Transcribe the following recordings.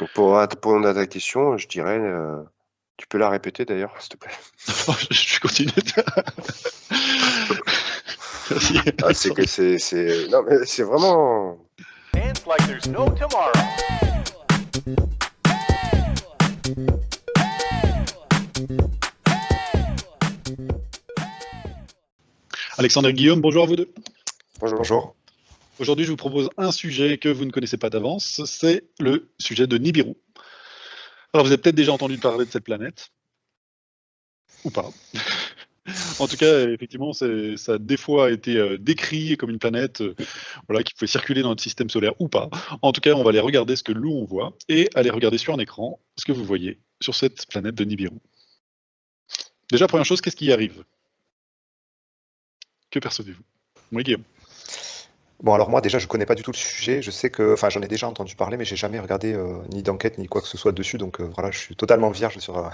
Donc pour répondre à ta question, je dirais, tu peux la répéter d'ailleurs, s'il te plaît. Je continue. Merci, Ah, c'est que c'est non mais c'est vraiment. Dance like there's no tomorrow. Alexandre et Guillaume, bonjour à vous deux. Bonjour. Aujourd'hui, je vous propose un sujet que vous ne connaissez pas d'avance, c'est le sujet de Nibiru. Alors, vous avez peut-être déjà entendu parler de cette planète, ou pas. En tout cas, effectivement, ça a des fois été décrit comme une planète voilà, qui pouvait circuler dans notre système solaire ou pas. En tout cas, on va aller regarder ce que nous, on voit, et aller regarder sur un écran ce que vous voyez sur cette planète de Nibiru. Déjà, première chose, qu'est-ce qui y arrive? Que percevez-vous? Oui, Guillaume. Bon, alors moi déjà je connais pas du tout le sujet, je sais que, enfin j'en ai déjà entendu parler, mais j'ai jamais regardé ni d'enquête ni quoi que ce soit dessus, donc voilà, je suis totalement vierge sur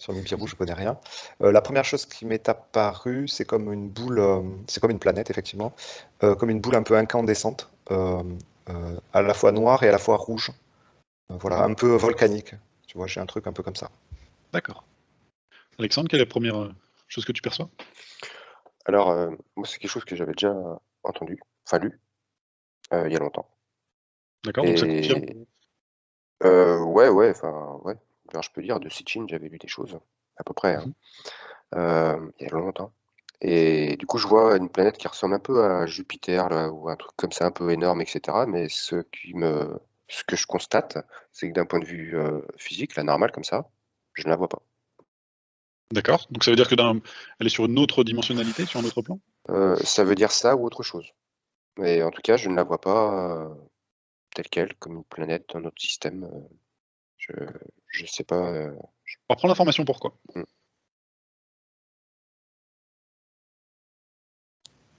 Nibiru, je connais rien. La première chose qui m'est apparue, c'est comme une boule, c'est comme une planète effectivement, comme une boule un peu incandescente, à la fois noire et à la fois rouge, voilà, un peu volcanique, tu vois, j'ai un truc un peu comme ça. D'accord. Alexandre, quelle est la première chose que tu perçois? Alors moi c'est quelque chose que j'avais déjà entendu, enfin lu, il y a longtemps. D'accord, donc ça confirme. Et ouais, enfin ouais, alors je peux dire de Sitchin j'avais lu des choses, à peu près, hein, Mhm. il y a longtemps. Et du coup je vois une planète qui ressemble un peu à Jupiter là, ou un truc comme ça un peu énorme, et cetera. Mais ce que je constate, c'est que d'un point de vue physique, la normale comme ça, je ne la vois pas. D'accord, donc ça veut dire que elle est sur une autre dimensionnalité, sur un autre plan? Ça veut dire ça ou autre chose. Mais en tout cas, je ne la vois pas telle quelle, comme une planète dans notre système. Je je sais pas. On reprend l'information pourquoi? Hmm.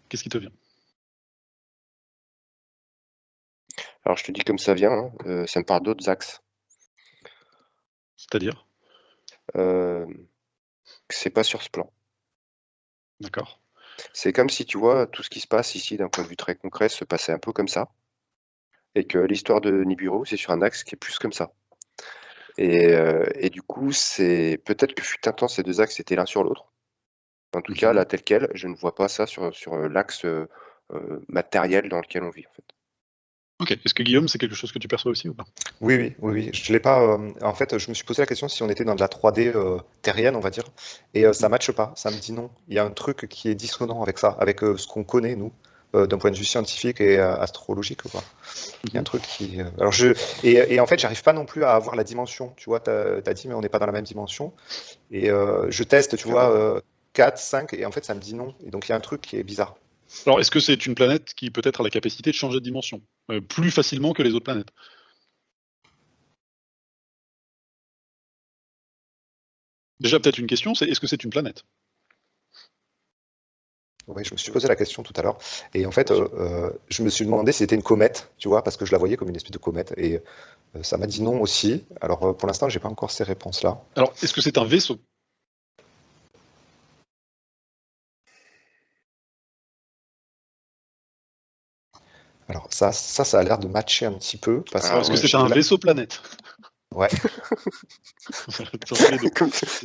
Qu'est-ce qui te vient? Alors je te dis comme ça vient, hein, ça me parle d'autres axes. C'est-à-dire? Euh, c'est pas sur ce plan. D'accord. C'est comme si tu vois tout ce qui se passe ici d'un point de vue très concret se passait un peu comme ça, et que l'histoire de Nibiru c'est sur un axe qui est plus comme ça. Et du coup, c'est peut-être que fut un temps ces deux axes étaient l'un sur l'autre. En tout cas, Mhm. là, tel quel, je ne vois pas ça sur l'axe matériel dans lequel on vit, en fait. Ok, est-ce que Guillaume, c'est quelque chose que tu perçois aussi ou pas? Oui, je l'ai pas. En fait, je me suis posé la question si on était dans de la 3D terrienne, on va dire, et ça matche pas. Ça me dit non. Il y a un truc qui est dissonant avec ça, avec ce qu'on connaît nous, d'un point de vue scientifique et astrologique, quoi. Il y a un Mhm. truc qui. Alors et en fait, j'arrive pas non plus à avoir la dimension. Tu vois, t'as dit mais on n'est pas dans la même dimension. Et je teste, tu vois, 4, 5, et en fait, ça me dit non. Et donc il y a un truc qui est bizarre. Alors, est-ce que c'est une planète qui peut-être a la capacité de changer de dimension plus facilement que les autres planètes? Déjà, peut-être une question, c'est est-ce que c'est une planète? Oui, je me suis posé la question tout à l'heure. Et en fait, je me suis demandé si c'était une comète, tu vois, parce que je la voyais comme une espèce de comète. Et ça m'a dit non aussi. Alors pour l'instant, j'ai pas encore ces réponses-là. Alors, est-ce que c'est un vaisseau? Alors ça a l'air de matcher un petit peu parce Alors, Ah est-ce que que ouais. c'est un vaisseau planète? Ouais. Tentez les deux.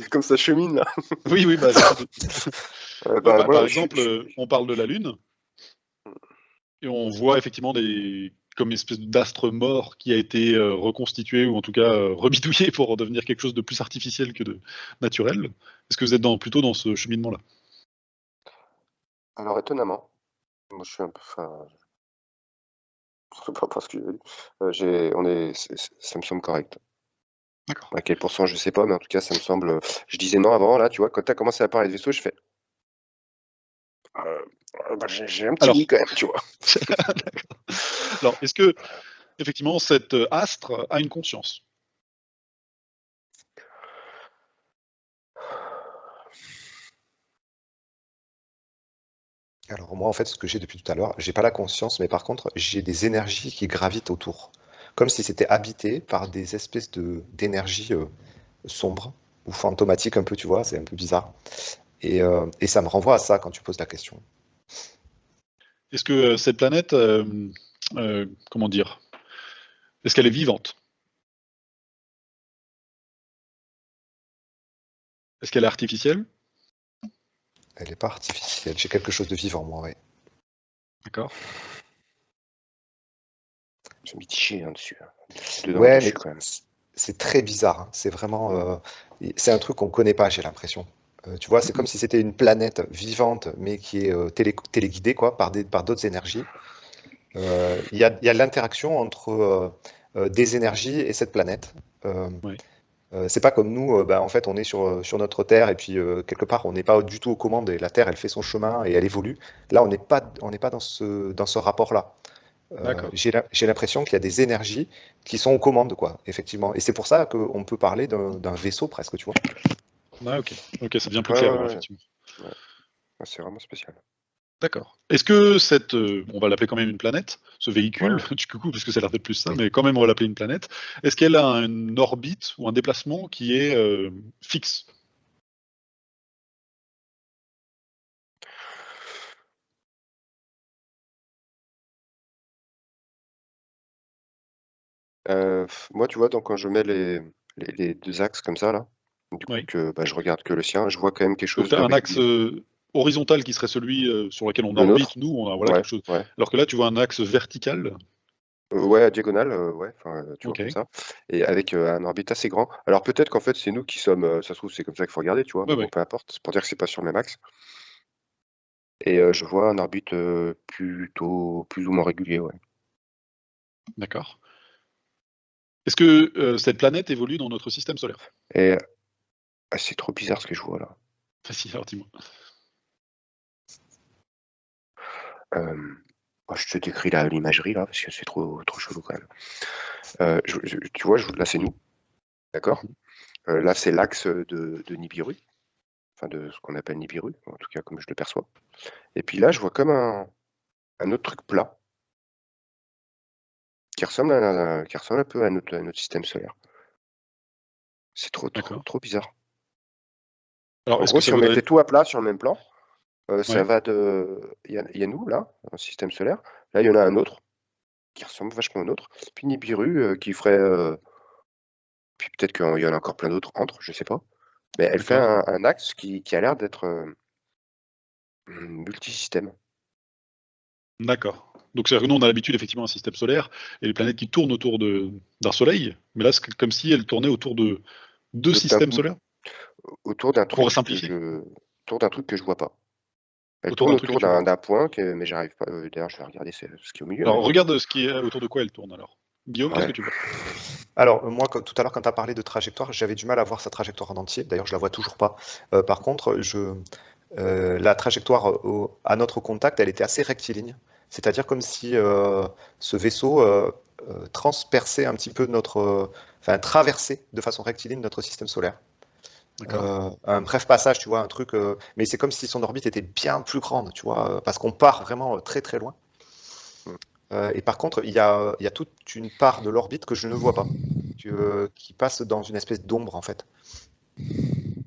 comme ça chemine là. Oui, oui, bah, ouais, Bah, par moi, exemple, on parle de la Lune, et on voit effectivement comme une espèce d'astre mort qui a été reconstitué, ou en tout cas rebidouillé pour devenir quelque chose de plus artificiel que de naturel. Est-ce que vous êtes plutôt dans ce cheminement-là? alors étonnamment, moi je suis un peu, enfin, je sais pas parce que ça me semble correct. D'accord. À quel pourcent, je sais pas, mais en tout cas, ça me semble. Je disais non avant, là, tu vois, quand tu as commencé à parler de vaisseau, je fais. Bah, j'ai un petit Alors, oui quand même, tu vois. alors est-ce que effectivement cet astre a une conscience? Alors moi, en fait, ce que j'ai depuis tout à l'heure, j'ai pas la conscience, mais par contre, j'ai des énergies qui gravitent autour, comme si c'était habité par des espèces de d'énergie sombre ou fantomatique un peu, tu vois. C'est un peu bizarre. Et ça me renvoie à ça quand tu poses la question. Est-ce que cette planète, comment dire, est-ce qu'elle est vivante? Est-ce qu'elle est artificielle? Elle n'est pas artificielle. J'ai quelque chose de vivant, moi, ouais. D'accord. Je suis mitigé dessus. Dedans, Ouais, dessus, mais quand même. c'est très bizarre, hein. C'est vraiment, c'est un truc qu'on connaît pas, j'ai l'impression. Tu vois, c'est comme si c'était une planète vivante, mais qui est téléguidée, quoi, par d'autres énergies. Il y a l'interaction entre des énergies et cette planète. Euh, Oui. c'est pas comme nous, en fait, on est sur notre Terre et puis quelque part, on n'est pas du tout aux commandes et la Terre, elle fait son chemin et elle évolue. Là, on n'est pas dans ce rapport-là. D'accord. J'ai l'impression qu'il y a des énergies qui sont aux commandes, quoi, effectivement. Et c'est pour ça qu'on peut parler d'un vaisseau presque, tu vois. Ah, ok. Ok, ça devient plus Ouais, clair, ouais, alors, ouais. effectivement. Ouais. Ouais, c'est vraiment spécial. D'accord. Est-ce que cette, on va l'appeler quand même une planète, ce véhicule, Ouais. du coup, parce que ça a l'air d'être plus ça, mais quand même on va l'appeler une planète, est-ce qu'elle a une orbite ou un déplacement qui est fixe? Moi, tu vois, donc quand je mets les deux axes comme ça, là, du coup, Oui. je regarde que le sien, je vois quand même quelque Donc chose tu de as un axe régulier. horizontal qui serait celui sur lequel on Le orbite, nôtre? nous, on a voilà, Ouais, quelque chose. ouais. Alors que là, tu vois un axe vertical. Ouais, à diagonale, ouais, enfin, tu vois, Ok. comme ça, et avec un orbite assez grand. Alors peut-être qu'en fait, c'est nous qui sommes, ça se trouve, c'est comme ça qu'il faut regarder, tu vois, Ouais, mais bon, ouais. peu importe, c'est pour dire que c'est pas sur le même axe. Et je vois un orbite plutôt plus ou moins régulier, ouais. D'accord. Est-ce que cette planète évolue dans notre système solaire? Et c'est trop bizarre ce que je vois là. Vas-y, alors dis-moi. Oh, je te décris l'imagerie là, parce que c'est trop chelou quand même. Tu vois, là c'est nous, d'accord? Mhm. Là c'est l'axe de Nibiru, enfin de ce qu'on appelle Nibiru, en tout cas comme je le perçois. Et puis là, je vois comme un autre truc plat qui ressemble un peu à notre système solaire. C'est D'accord. trop bizarre. Alors, En est-ce gros, que ça si on voudrait mettait dire... tout à plat sur le même plan, ça Ouais. va il y a nous là, un système solaire. Là, il y en a un autre qui ressemble vachement au nôtre. Puis Nibiru qui ferait, puis peut-être qu'il y en a encore plein d'autres entre, je sais pas. Mais elle fait D'accord. un axe qui a l'air d'être multisystème. D'accord. Donc, c'est-à-dire que nous, on a l'habitude, effectivement, un système solaire et les planètes qui tournent autour d'un soleil, mais là, c'est comme si elles tournaient autour de deux D'un systèmes solaires, autour d'un pour truc simplifier. autour d'un truc que je vois pas. Elle Autour tourne d'un truc que autour tu vois pas. d'un point mais j'arrive pas. D'ailleurs, je vais regarder ce qui est au milieu, mais Alors, regarde ce qui est autour de quoi elle tourne, alors. Guillaume, qu'est-ce que ouais. tu vois? Alors, moi, tout à l'heure, quand tu as parlé de trajectoire, j'avais du mal à voir sa trajectoire en entier. D'ailleurs, je la vois toujours pas. Par contre, la trajectoire à notre contact, elle était assez rectiligne. C'est-à-dire comme si ce vaisseau transperçait un petit peu enfin, traversait de façon rectiligne notre système solaire. D'accord. Un bref passage, tu vois, un truc. Mais c'est comme si son orbite était bien plus grande, tu vois, parce qu'on part vraiment très très loin. Mmh. Et par contre, il y a toute une part de l'orbite que je ne vois pas, qui passe dans une espèce d'ombre en fait.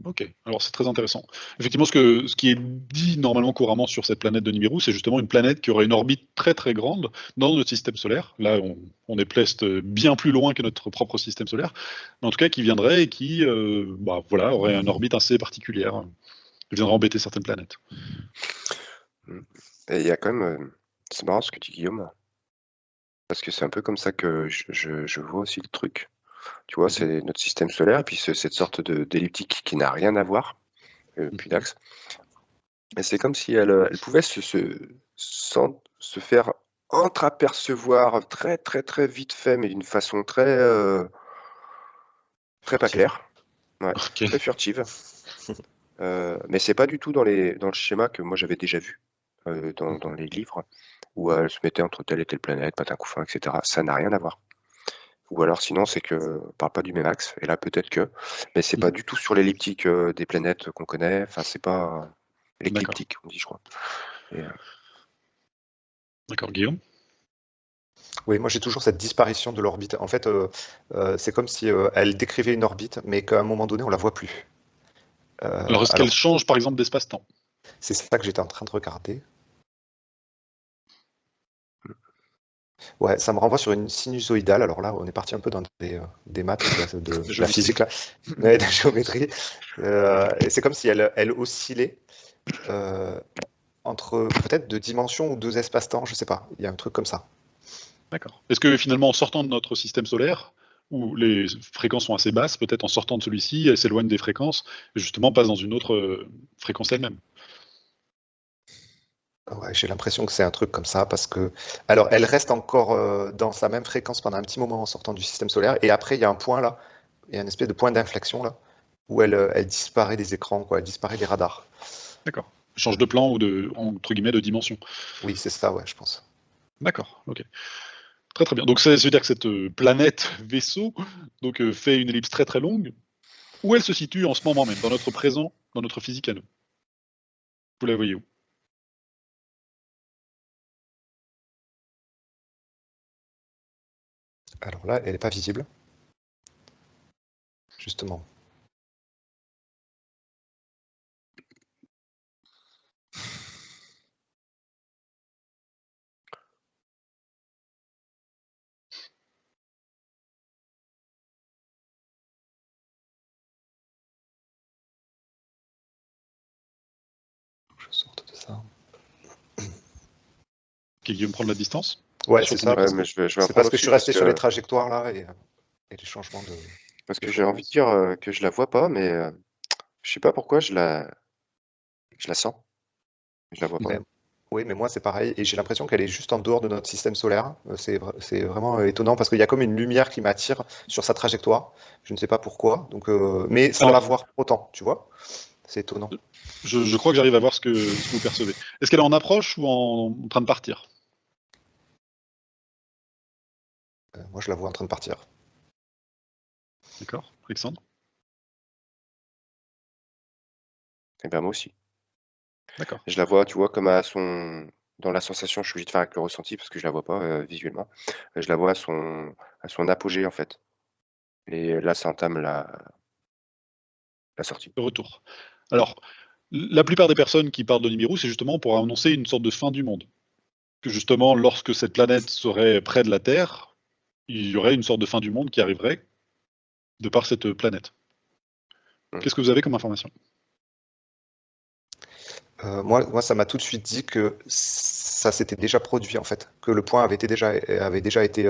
Ok, alors c'est très intéressant. Effectivement, ce qui est dit normalement couramment sur cette planète de Nibiru, c'est justement une planète qui aurait une orbite très très grande dans notre système solaire. Là, on est presque bien plus loin que notre propre système solaire, mais en tout cas qui viendrait et qui voilà, aurait une orbite assez particulière, qui viendrait embêter certaines planètes. Mmh. Et il y a quand même, c'est marrant ce que dit Guillaume, parce que c'est un peu comme ça que je vois aussi le truc. Tu vois, Mhm, c'est notre système solaire et puis cette sorte d'elliptique qui n'a rien à voir, puis mhm. d'axe. Et c'est comme si elle pouvait se faire entreapercevoir très, très, très vite fait, mais d'une façon très pas Furtive. claire. Ouais, Ok, très furtive. Mais c'est pas du tout dans le schéma que moi j'avais déjà vu, dans les livres où elle se mettait entre telle et telle planète, patin couffin, et cetera. Ça n'a rien à voir. Ou alors sinon c'est qu'on parle pas du même axe et là peut-être que, mais c'est pas mhm. du tout sur l'elliptique, des planètes qu'on connaît. Enfin, c'est pas D'accord, l'écliptique, on dit, je crois. Et d'accord, Guillaume. Oui, moi j'ai toujours cette disparition de l'orbite. En fait, c'est comme si elle décrivait une orbite, mais qu'à un moment donné, on la voit plus. Alors, est-ce qu'elle Alors, change par exemple d'espace-temps? c'est ça que j'étais en train de regarder. Ouais, ça me renvoie sur une sinusoïdale. Alors là, on est parti un peu dans des maths, de la géométrie. physique, là, ouais, de la géométrie. Et c'est comme si elle oscillait euh, entre peut-être deux dimensions ou deux espaces-temps, je sais pas. Il y a un truc comme ça. D'accord. Est-ce que finalement, en sortant de notre système solaire, où les fréquences sont assez basses, peut-être en sortant de celui-ci, elles s'éloignent des fréquences, et justement passent dans une autre fréquence elle-même? Ouais, j'ai l'impression que c'est un truc comme ça parce que, alors, elle reste encore dans sa même fréquence pendant un petit moment en sortant du système solaire, et après, il y a un point là, il y a une espèce de point d'inflexion là, où elle disparaît des écrans, quoi, elle disparaît des radars. D'accord. Change de plan ou de, entre guillemets, de dimension. Oui, c'est ça, ouais, je pense. D'accord, ok. Très très bien. Donc ça veut dire que cette planète vaisseau donc, fait une ellipse très très longue. Où elle se situe en ce moment même, dans notre présent, dans notre physique à nous? Vous la voyez où? Alors là, elle n'est pas visible, justement. Je sorte de ça. Qui Guillaume prendre la distance? Ouais, Sur c'est ton ça, écran. Ouais, parce que mais je vais c'est parce apprendre que je aussi suis resté parce sur les que, trajectoires là et les changements parce de que j'ai envie de fréquence. dire que je la vois pas, mais je sais pas pourquoi je la sens. Je la vois pas. Mais, oui, mais moi c'est pareil, et j'ai l'impression qu'elle est juste en dehors de notre système solaire. C'est vraiment étonnant parce qu'il y a comme une lumière qui m'attire sur sa trajectoire. Je ne sais pas pourquoi, donc, mais sans la Alors, voir autant, tu vois. C'est étonnant. je crois que j'arrive à voir ce que vous percevez. Est-ce qu'elle est en approche ou en train de partir? Moi je la vois en train de partir. D'accord, Alexandre? Et bien moi aussi. D'accord. Je la vois, tu vois, comme à son dans la sensation, je suis obligé de faire avec le ressenti parce que je la vois pas visuellement. Je la vois à son apogée en fait. Et là, ça entame la sortie. Le retour. Alors, la plupart des personnes qui parlent de Nibiru, c'est justement pour annoncer une sorte de fin du monde. Que justement, lorsque cette planète serait près de la Terre, il y aurait une sorte de fin du monde qui arriverait de par cette planète. Mm. Qu'est-ce que vous avez comme information? Moi, ça m'a tout de suite dit que ça s'était déjà produit en fait, que le point avait déjà été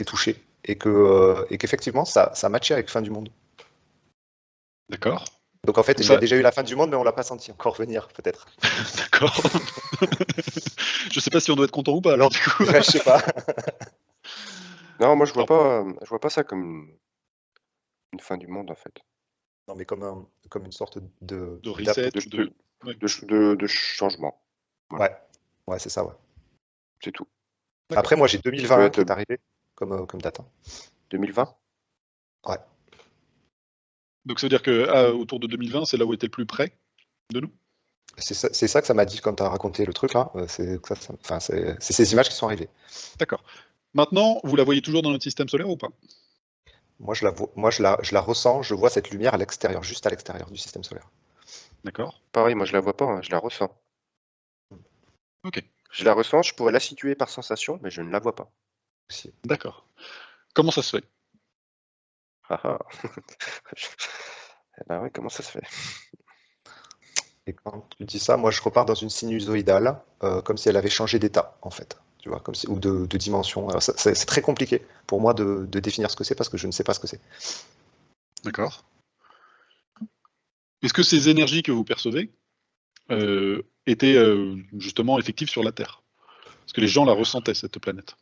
touché et qu'effectivement ça matchait avec fin du monde. D'accord. Donc en fait, Donc il y a ça, déjà eu la fin du monde, mais on l'a pas senti encore venir, peut-être. d'accord. Je sais pas si on doit être content ou pas, alors du coup. Je sais pas. Non, moi, je vois Alors, pas, je vois pas ça comme une fin du monde en fait. Non, mais comme une sorte de de d'ap- reset De, ou de, de. Ouais, de changement. Voilà, Ouais, ouais, c'est ça, ouais. c'est tout. d'accord. Après, moi, j'ai Ça peut 2020 qui être est arrivé comme date, hein. 2020. Ouais. Donc ça veut dire que autour de 2020, c'est là où était le plus près de nous? C'est ça que ça m'a dit quand tu as raconté le truc là. Enfin, c'est ces images qui sont arrivées. D'accord. Maintenant, vous la voyez toujours dans notre système solaire ou pas? Moi, je la vois, je la ressens, je vois cette lumière à l'extérieur, juste à l'extérieur du système solaire. D'accord. Pareil, moi, je la vois pas, hein, je la ressens. Ok. Je la ressens, je pourrais la situer par sensation, mais je ne la vois pas. Aussi. D'accord. Comment ça se fait? Ah ah. Eh ben ouais, comment ça se fait? Et quand tu dis ça, moi, je repars dans une sinusoïdale, comme si elle avait changé d'état, en fait. Tu vois, comme si, ou de dimension. Alors, c'est très compliqué pour moi de définir ce que c'est parce que je ne sais pas ce que c'est. D'accord. Est-ce que ces énergies que vous percevez étaient justement effectives sur la Terre? Est-ce que les gens la ressentaient, cette planète?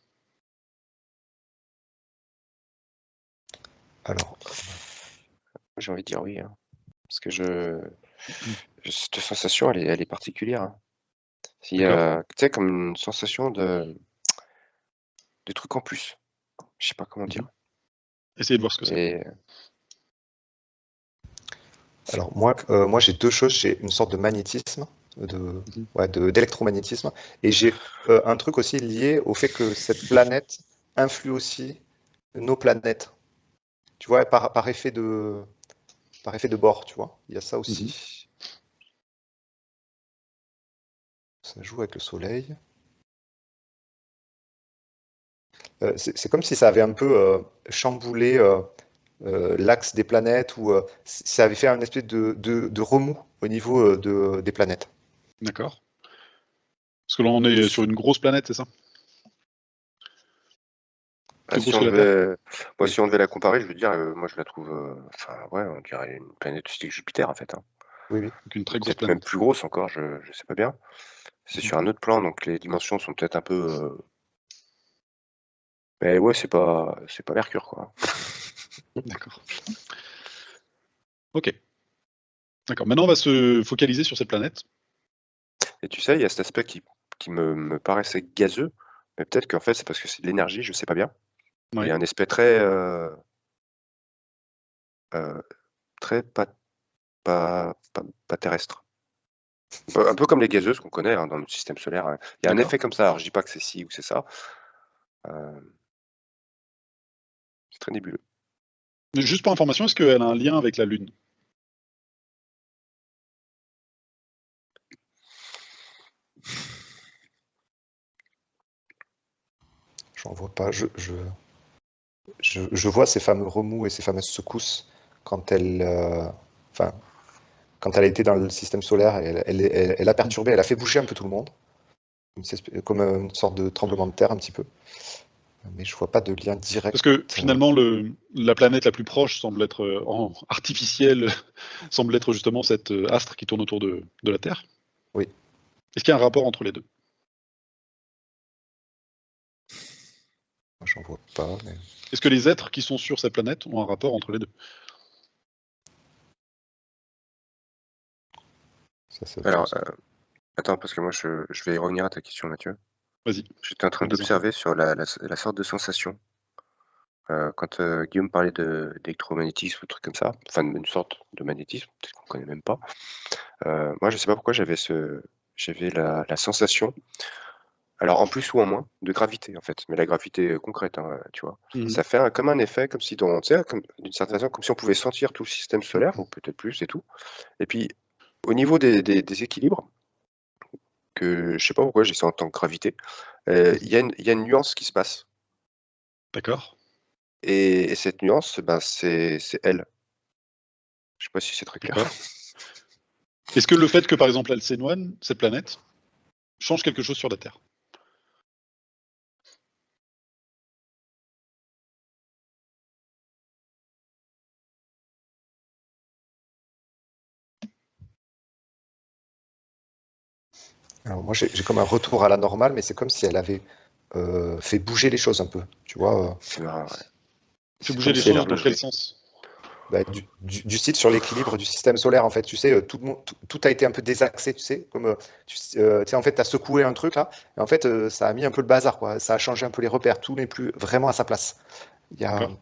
Alors, J'ai envie de dire oui, hein, parce que cette sensation, elle est particulière, hein. Il y D'accord. a, tu sais, comme une sensation de truc en plus. Je sais pas comment dire. Essayez de voir ce que c'est. Et alors moi j'ai deux choses. J'ai une sorte de magnétisme, Mhm. d'électromagnétisme, et j'ai un truc aussi lié au fait que cette planète influe aussi nos planètes. Tu vois, par effet de bord, tu vois. Il y a ça aussi. Ça joue avec le soleil. C'est comme si ça avait un peu chamboulé l'axe des planètes ou ça avait fait un espèce de remous au niveau des planètes. D'accord. Parce que là, on est sur une grosse planète, c'est ça? Plus Si grosse on que la Terre? devait, moi, Oui. si on devait la comparer, je veux dire, moi je la trouve, enfin ouais, on dirait une planète style Jupiter en fait, hein. Oui, oui. Donc une très grosse Peut-être même planète. plus grosse encore, je sais pas bien. C'est sur un autre plan, donc les dimensions sont peut-être un peu. Mais ouais, c'est pas Mercure quoi. D'accord. Ok. D'accord. Maintenant, on va se focaliser sur cette planète. Et tu sais, il y a cet aspect qui me paraissait gazeux, mais peut-être qu'en fait c'est parce que c'est de l'énergie, je sais pas bien. Il y Ouais. a un aspect très très pas terrestre. Un peu comme les gazeuses qu'on connaît hein, dans notre système solaire. Il y a un D'accord. effet comme ça. Alors je dis pas que c'est ci ou c'est ça. Euh, c'est très nébuleux. Mais juste pour information, est-ce qu'elle a un lien avec la Lune? J'en vois pas. Je vois ces fameux remous et ces fameuses secousses quand enfin, quand elle a été dans le système solaire, elle a perturbé, elle a fait bouger un peu tout le monde, comme une sorte de tremblement de terre un petit peu. Mais je vois pas de lien direct. Parce que finalement, la planète la plus proche semble être artificielle, semble être justement cet astre qui tourne autour de la Terre. Oui. Est-ce qu'il y a un rapport entre les deux? Moi, j'en vois pas. Mais... Est-ce que les êtres qui sont sur cette planète ont un rapport entre les deux? Ça, Alors, attends, parce que moi je vais y revenir à ta question, Mathieu. Vas-y. J'étais en train Des d'observer sur la sorte de sensation. Quand Guillaume parlait d'électromagnétisme ou truc comme ça, enfin une sorte de magnétisme, peut-être qu'on connaît même pas. Moi, je sais pas pourquoi j'avais la sensation, alors en plus ou en moins, de gravité en fait, mais la gravité concrète, hein, tu vois. Mhm. Ça fait comme un effet, comme si tu sais, d'une certaine façon, comme si on pouvait sentir tout le système solaire, ou peut-être plus et tout. Et puis, au niveau des équilibres, que je sais pas pourquoi j'ai ça en tant que gravité, il y a une nuance qui se passe. D'accord. Et cette nuance, ben, c'est elle. Je sais pas si c'est très clair. D'accord. Est-ce que le fait que, par exemple, elle s'éloigne, cette planète, change quelque chose sur la Terre? Alors moi, j'ai comme un retour à la normale, mais c'est comme si elle avait fait bouger les choses un peu. Tu vois, C'est marrant, ouais. Fait C'est bouger comme les si elle choses dans horlogerait. quel sens? bah, du site sur l'équilibre du système solaire, en fait. Tu sais, tout a été un peu désaxé, tu sais. Comme, tu sais, en fait, tu as secoué un truc là, et en fait, ça a mis un peu le bazar, quoi. Ça a changé un peu les repères. Tout n'est plus vraiment à sa place. Il y a D'accord.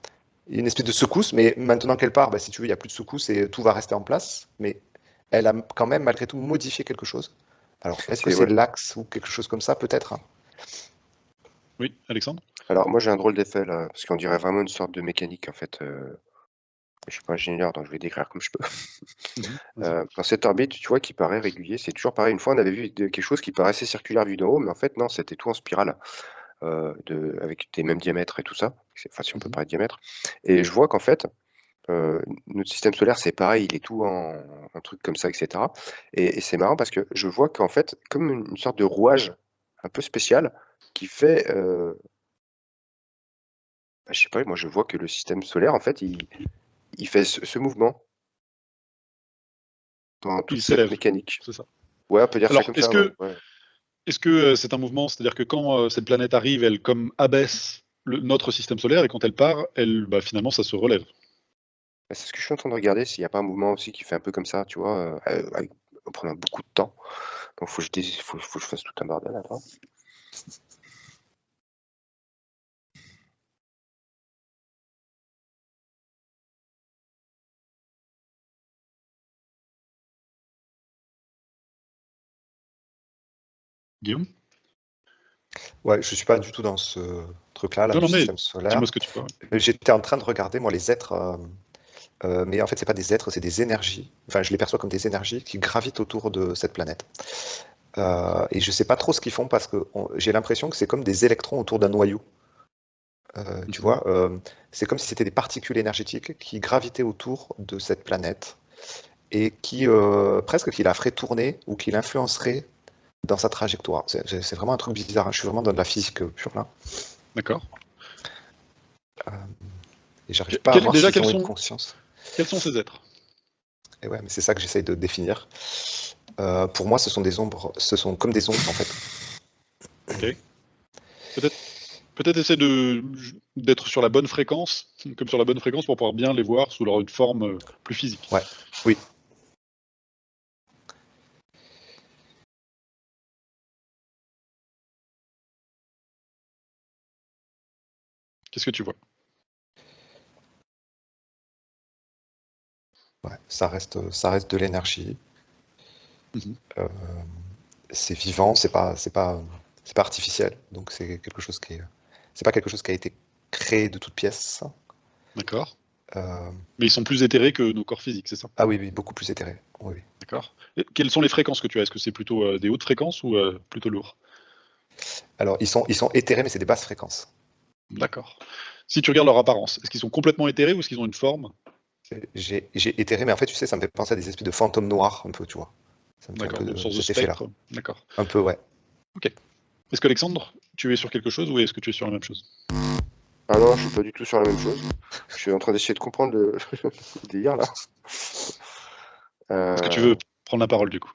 une espèce de secousse, mais maintenant qu'elle part, bah, si tu veux, il n'y a plus de secousse et tout va rester en place. Mais elle a quand même, malgré tout, modifié quelque chose. Alors, est-ce que C'est c'est ouais. l'axe ou quelque chose comme ça, peut-être, hein? Oui, Alexandre? Alors moi j'ai un drôle d'effet là, parce qu'on dirait vraiment une sorte de mécanique en fait. Je suis pas ingénieur, donc je vais décrire comme je peux. Mhm. Vas-y. Dans cette orbite, tu vois, qui paraît régulier, c'est toujours pareil. Une fois, on avait vu quelque chose qui paraissait circulaire vu d'en haut, mais en fait non, c'était tout en spirale, avec des mêmes diamètres et tout ça. Enfin, si on peut Mhm. parler de diamètre. Et je vois qu'en fait, notre système solaire, c'est pareil, il est tout en truc comme ça, etc. Et c'est marrant parce que je vois qu'en fait, comme une sorte de rouage un peu spécial qui fait, bah, je sais pas, moi je vois que le système solaire, en fait, il fait ce mouvement dans Il toute cette s'élève, mécanique. c'est ça. Ouais, on peut dire ça Alors, comme ça, ouais. Ouais. est-ce que c'est un mouvement, c'est-à-dire que quand cette planète arrive, elle comme abaisse notre système solaire, et quand elle part, bah, finalement, ça se relève. Bah, c'est ce que je suis en train de regarder, s'il n'y a pas un mouvement aussi qui fait un peu comme ça, tu vois, en prenant beaucoup de temps. Donc faut que je fasse tout un bordel, attends. Guillaume? Ouais, je suis pas du tout dans ce truc-là, là, Non, du non, mais système dis-moi solaire. ce que tu peux. J'étais en train de regarder, moi, les êtres, mais en fait, c'est pas des êtres, c'est des énergies. Enfin, je les perçois comme des énergies qui gravitent autour de cette planète. Et je sais pas trop ce qu'ils font parce que j'ai l'impression que c'est comme des électrons autour d'un noyau. Tu vois, c'est comme si c'était des particules énergétiques qui gravitaient autour de cette planète et qui presque qui la ferait tourner ou qui l'influencerait dans sa trajectoire. C'est vraiment un truc bizarre, hein. Je suis vraiment dans de la physique pure là. D'accord. Et j'arrive pas à voir Déjà, s'ils ont quels une sont, conscience. quels sont ces êtres? Et ouais, mais c'est ça que j'essaye de définir. Pour moi, ce sont des ombres, ce sont comme des ombres en fait. Ok. Peut-être essayer d'être sur la bonne fréquence, comme sur la bonne fréquence, pour pouvoir bien les voir sous leur une forme plus physique. Ouais, oui. Qu'est-ce que tu vois? Ouais, ça reste de l'énergie. Mhm. C'est vivant, c'est pas artificiel. Donc c'est quelque chose c'est pas quelque chose qui a été créé de toutes pièces. D'accord. Euh, Mais ils sont plus éthérés que nos corps physiques, c'est ça? ah oui, oui, beaucoup plus éthéré. Oui, oui. D'accord. Et quelles sont les fréquences que tu as? Est-ce que c'est plutôt des hautes fréquences ou plutôt lourd? Alors ils sont éthérés, mais c'est des basses fréquences. D'accord. Si tu regardes leur apparence, est-ce qu'ils sont complètement éthérés ou est-ce qu'ils ont une forme? J'ai éthéré, mais en fait, tu sais, ça me fait penser à des espèces de fantômes noirs, un peu, tu vois. Ça me fait un D'accord, peu une sorte de cet effet-là. spectre. D'accord. Un peu, ouais. Ok. Est-ce qu'Alexandre, tu es sur quelque chose ou est-ce que tu es sur la même chose? Ah non, je suis pas du tout sur la même chose. Je suis en train d'essayer de comprendre le délire là. Est-ce que tu veux prendre la parole du coup?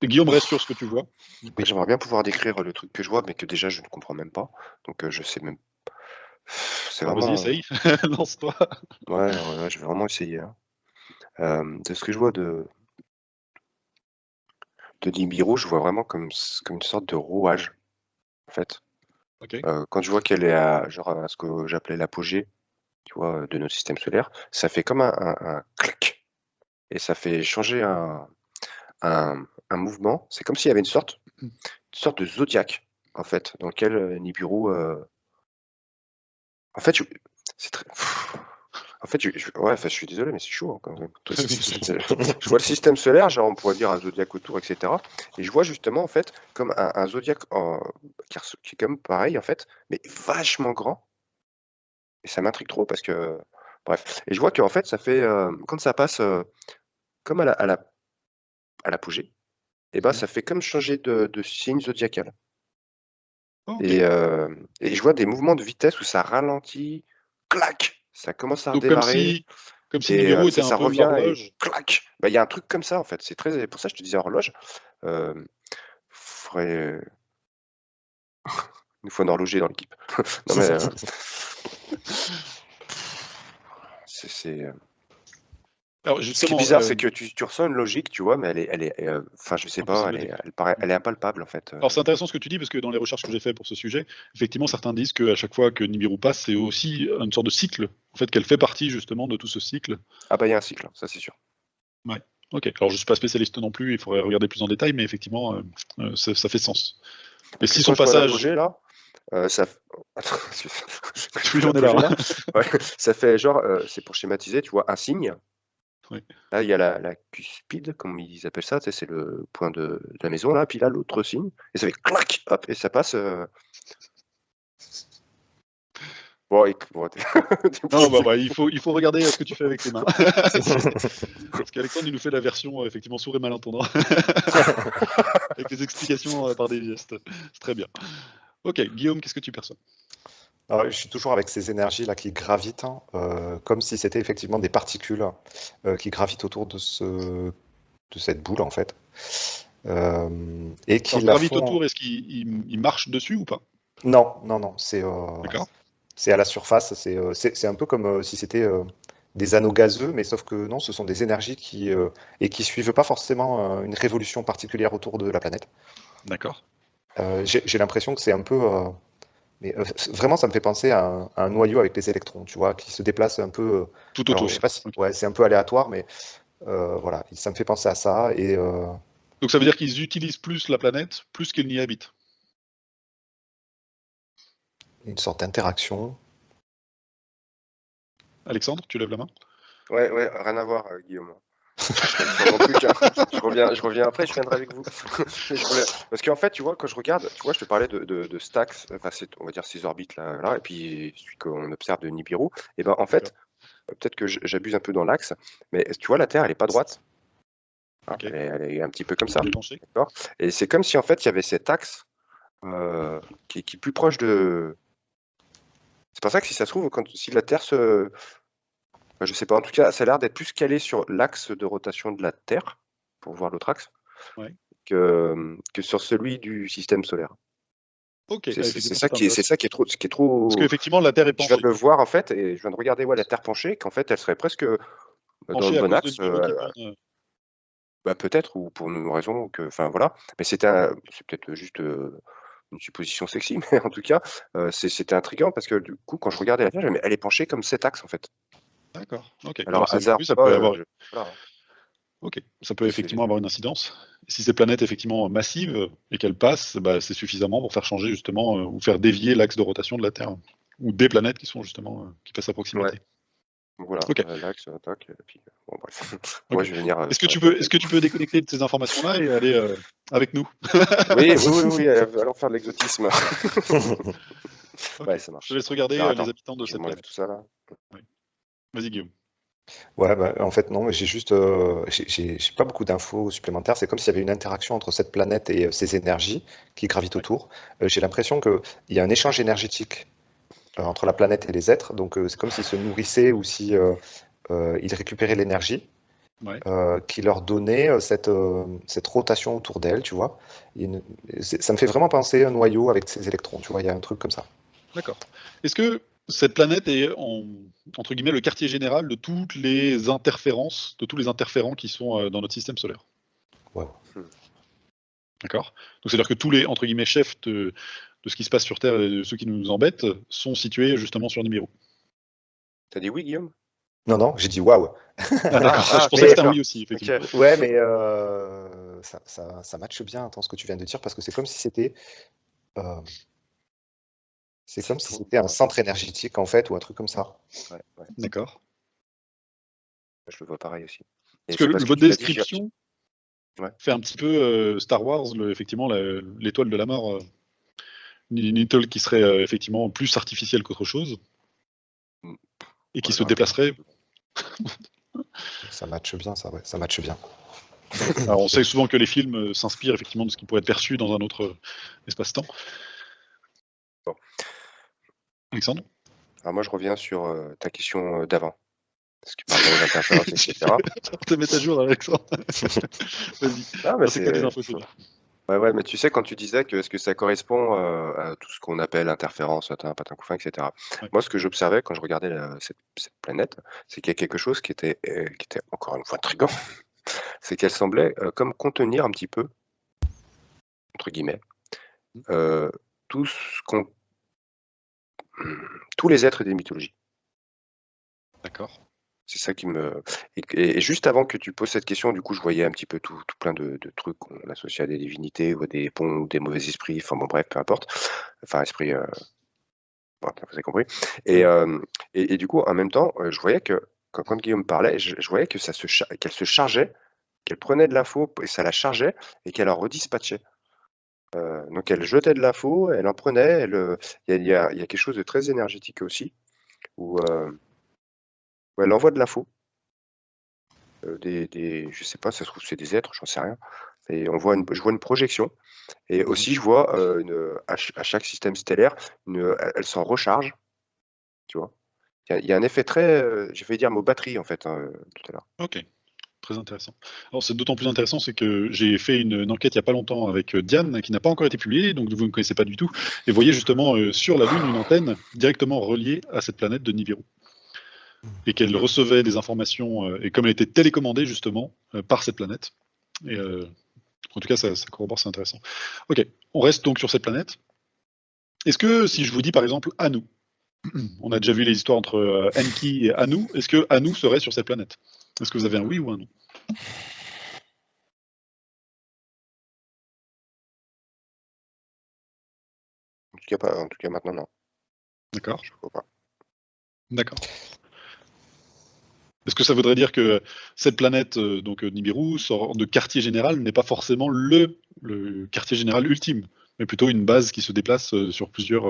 Et Guillaume, reste sur ce que tu vois. Oui. J'aimerais bien pouvoir décrire le truc que je vois, mais que déjà je ne comprends même pas. Donc je sais même. C'est Alors, vraiment. vas-y, essaye. Lance-toi. Ouais, je vais vraiment essayer, hein. De ce que je vois de Nibiru, je vois vraiment comme une sorte de rouage, en fait. Ok. Quand je vois qu'elle est à genre à ce que j'appelais l'apogée, tu vois, de notre système solaire, ça fait comme un clac et ça fait changer un mouvement. C'est comme s'il y avait une sorte de zodiaque, en fait, dans lequel, Nibiru, en fait, c'est très en fait, ouais, enfin, je suis désolé, mais c'est chaud, hein, quand même. Toi, je vois le système solaire, genre, on pourrait dire un zodiaque autour, et cetera, et je vois justement, en fait, comme un zodiaque qui est comme pareil, en fait, mais vachement grand, et ça m'intrigue trop parce que bref, et je vois qu'en fait, ça fait, quand ça passe, comme à l'apogée, et ben, Mhm. ça fait comme changer de signe zodiacal, Ok. et je vois des mouvements de vitesse où ça ralentit, clac! Ça commence à Donc redémarrer. comme si Et Nibiru était un ça peu revient et l'horloge. clac! Bah, il y a un truc comme ça, en fait. C'est très pour ça je te disais horloge. Hem, faudrait il nous faut un horloger dans l'équipe. Non mais, c'est, Alors ce qui est justement, bizarre, c'est que tu ressens une logique, tu vois? Mais enfin, je sais pas, impossible à décrire. elle est impalpable, en fait, Alors c'est intéressant ce que tu dis parce que dans les recherches que j'ai fait pour ce sujet, effectivement certains disent qu'à chaque fois que Nibiru passe, c'est aussi une sorte de cycle, en fait qu'elle fait partie justement de tout ce cycle. Ah bah, il y a un cycle, hein, ça c'est sûr. Ouais. Ok. Alors je suis pas spécialiste non plus, il faudrait regarder plus en détail, mais effectivement ça fait sens. Et Parce que si quand son je vois passage, l'apogée là, ça f attends, je oui vois on est là. l'apogée là, ouais, ça fait genre, c'est pour schématiser, tu vois, un signe. Oui. Là, il y a la cuspide, comme ils appellent ça, tu sais, c'est le point de la maison là, puis là, l'autre signe et ça fait clac, hop et ça passe, bon Non, bah, il faut regarder ce que tu fais avec tes mains. Parce qu'Alexandre, il nous fait la version effectivement sourd et malentendant, avec les explications par des gestes. C'est très bien. Ok, Guillaume, qu'est-ce que tu perçois? Alors, je suis toujours avec ces énergies-là qui gravitent, hein, comme si c'était effectivement des particules qui gravitent autour de cette boule, en fait. Et qui Alors, la gravite font. autour, est-ce qu'il marche dessus ou pas? Non, non, non, D'accord. c'est à la surface. C'est un peu comme si c'était des anneaux gazeux, mais sauf que non, ce sont des énergies qui suivent pas forcément une révolution particulière autour de la planète. D'accord. J'ai l'impression que c'est un peu. Mais vraiment, ça me fait penser à un noyau avec les électrons, tu vois, qui se déplacent un peu. Tout Alors, je sais autour. pas si. Ok. Ouais, c'est un peu aléatoire, mais voilà, ça me fait penser à ça et Donc ça veut dire qu'ils utilisent plus la planète, plus qu'ils n'y habitent. une sorte d'interaction. Alexandre, tu lèves la main? ouais, rien à voir, Guillaume. sur mon truc, hein. Je reviens après, je viendrai avec vous. Parce qu'en fait, tu vois, quand je regarde, tu vois, je te parlais de Stax, enfin, on va dire ces orbites là, et puis celui qu'on observe de Nibiru. Et ben, en fait, peut-être que j'abuse un peu dans l'axe, mais tu vois, la Terre, elle est pas droite. Hein, Ok. elle est un petit peu comme ça. Elle est penchée. D'accord. Et c'est comme si en fait il y avait cet axe qui est plus proche de. C'est pour ça que si ça se trouve, si la Terre se. Enfin, je sais pas, en tout cas, ça a l'air d'être plus calé sur l'axe de rotation de la Terre, pour voir l'autre axe, Ouais. que sur celui du système solaire. Ok, C'est effectivement, ça qui est, c'est ça qui est trop. Parce qu'effectivement, la Terre est Je viens penchée. de le voir en fait, et je viens de regarder la Terre penchée, qu'en fait elle serait presque dans Penchée le à bon cause de axe. Nibiru qui tourne. Bah, peut-être, ou pour une raison que. Enfin voilà. Mais c'est peut-être juste une supposition sexy, mais en tout cas, c'était intriguant parce que du coup, quand je regardais la Terre, elle est penchée comme cet axe en fait. D'accord. Ok. Alors, hasard oui, ça ou peut pas, avoir. voilà. Ok. Ça peut C'est- effectivement avoir une incidence. Et si ces planètes effectivement massives et qu'elles passent, bah, c'est suffisamment pour faire changer justement ou faire dévier l'axe de rotation de la Terre ou des planètes qui sont justement qui passent à proximité. Ouais. Voilà, Ok. l'axe, tac, et puis bon bref. Moi Ok. je vais venir Est-ce que sur la tu peux, Terre. est-ce que tu peux déconnecter de ces informations-là et aller avec nous? Oui, allons faire de l'exotisme. Ok. Ouais, ça Je te marche. laisse regarder Alors les attends, habitants de je cette m'enlève planète. tout ça là. Oui. Vas-y, Guillaume. Ouais, bah, en fait, non, mais j'ai juste, j'ai pas beaucoup d'infos supplémentaires. C'est comme s'il y avait une interaction entre cette planète et ses énergies qui gravitent Ouais. autour. J'ai l'impression qu'il y a un échange énergétique entre la planète et les êtres. Donc, c'est comme s'ils se nourrissaient ou si ils récupéraient l'énergie Ouais. qui leur donnait cette rotation autour d'elle, tu vois. Ça me fait vraiment penser à un noyau avec ses électrons, tu vois. Il y a un truc comme ça. D'accord. Est-ce que cette planète est entre guillemets le quartier général de toutes les interférences, de tous les interférents qui sont dans notre système solaire? Ouais. D'accord. Donc c'est-à-dire que tous les entre guillemets chefs de ce qui se passe sur Terre et de ceux qui nous embêtent sont situés justement sur Nibiru. T'as dit oui, Guillaume? Non, non, j'ai dit waouh. Ah d'accord. Je pensais que Mais c'était un oui aussi, Ok. effectivement. ouais, mais ça matche bien, attends, ce que tu viens de dire, parce que euh, c'est comme si Trop. c'était un centre énergétique, en fait, ou un truc comme ça. Ouais. D'accord. Je le vois pareil aussi. Et Parce que c'est parce que votre tu l'as dit, description ouais. fait un petit peu Star Wars, effectivement l'étoile de la mort, une étoile qui serait effectivement plus artificielle qu'autre chose Mm. et qui Ouais, se non, un peu. déplacerait. Ça matche bien, ça, ouais, ça matche bien. Alors on sait souvent que les films s'inspirent effectivement de ce qui pourrait être perçu dans un autre espace-temps. Bon. Alexandre? Alors moi je reviens sur ta question d'avant. Parce que par rapport aux interférences, etc. Te mettre à jour, Alexandre. Vas-y. Non, mais C'est quoi tes infos, Tony? Ouais, mais tu sais, quand tu disais que est-ce que ça correspond à tout ce qu'on appelle interférence, patin couffin, etc. Ouais. Moi, ce que j'observais quand je regardais cette planète, c'est qu'il y a quelque chose qui était encore une fois intriguant. C'est qu'elle semblait comme contenir un petit peu, entre guillemets, euh, tout ce qu'on, tous les êtres des mythologies. D'accord. C'est ça qui me. Et juste avant que tu poses cette question, du coup, je voyais un petit peu tout plein de trucs qu'on associe à des divinités ou à des bons ou des mauvais esprits, enfin bon, bref, peu importe. Enfin, esprit. Bon, vous avez compris. Et du coup, en même temps, je voyais que quand Guillaume parlait, je voyais que qu'elle se chargeait, qu'elle prenait de l'info et ça la chargeait et qu'elle en redispatchait. Donc elle jetait de l'info, elle en prenait, il y a quelque chose de très énergétique aussi, où elle envoie de l'info. Je sais pas, ça se trouve c'est des êtres, j'en sais rien. Et je vois une projection. Et aussi je vois à chaque système stellaire, elle s'en recharge, tu vois. Il y a un effet très, j'ai failli dire mot batterie en fait, tout à l'heure. Ok. Très intéressant. Alors c'est d'autant plus intéressant, c'est que j'ai fait une enquête il n'y a pas longtemps avec Diane, qui n'a pas encore été publiée, donc vous ne connaissez pas du tout. Et vous voyez justement sur la Lune une antenne directement reliée à cette planète de Nibiru. Et qu'elle recevait des informations, et comme elle était télécommandée justement par cette planète. Et en tout cas, ça corrobore, c'est intéressant. Ok, on reste donc sur cette planète. Est-ce que si je vous dis par exemple Anu, on a déjà vu les histoires entre Enki et Anu, est-ce que Anu serait sur cette planète? Est-ce que vous avez un oui ou un non? En tout cas maintenant non. D'accord. Je crois pas. D'accord. Est-ce que ça voudrait dire que cette planète, donc Nibiru, sort de quartier général, n'est pas forcément le quartier général ultime, mais plutôt une base qui se déplace sur plusieurs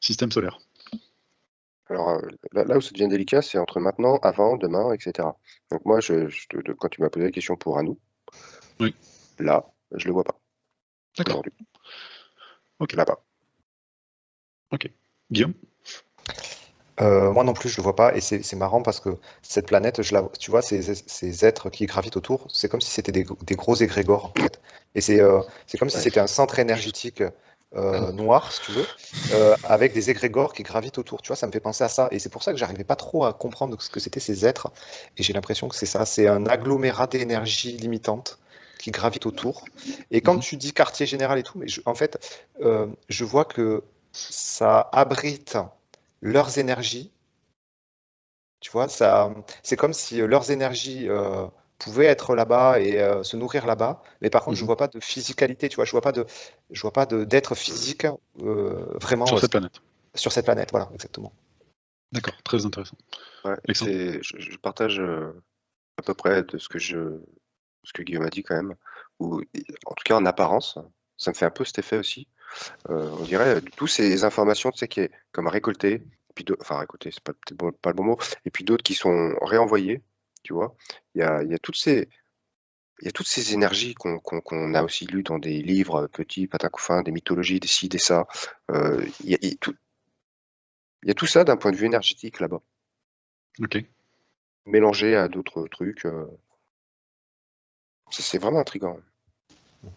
systèmes solaires? Alors là où ça devient délicat, c'est entre maintenant, avant, demain, etc. Donc moi, quand tu m'as posé la question pour Anou, Oui. là, je le vois pas D'accord. aujourd'hui. Ok. Là-bas. Ok. Guillaume? Moi non plus, je le vois pas, et c'est marrant parce que cette planète, tu vois, ces êtres qui gravitent autour, c'est comme si c'était des gros égrégores, en fait. Et c'est comme si Ouais. c'était un centre énergétique noir, si tu veux, avec des égrégores qui gravitent autour. Tu vois, ça me fait penser à ça, et c'est pour ça que j'arrivais pas trop à comprendre ce que c'était ces êtres, et j'ai l'impression que c'est ça, c'est un agglomérat d'énergie limitante qui gravite autour. Et quand tu dis quartier général et tout, mais en fait, je vois que ça abrite leurs énergies, tu vois, c'est comme si leurs énergies pouvaient être là-bas et se nourrir là-bas, mais par contre, je vois pas de physicalité, tu vois, je vois pas d'être physique vraiment Sur cette planète. sur cette planète, voilà, exactement. D'accord, très intéressant. Ouais, Alexandre? je partage à peu près de ce que Guillaume a dit quand même. En tout cas, en apparence, ça me fait un peu cet effet aussi. On dirait toutes ces informations, tu sais, qui est comme récoltées, puis enfin récoltées, c'est peut-être pas le bon mot, et puis d'autres qui sont réenvoyées, tu vois. Il y a toutes ces énergies qu'on a aussi lues dans des livres petits, patins des mythologies, des ci, des ça. Il y a tout ça d'un point de vue énergétique là-bas, Ok. mélangé à d'autres trucs. C'est vraiment intriguant.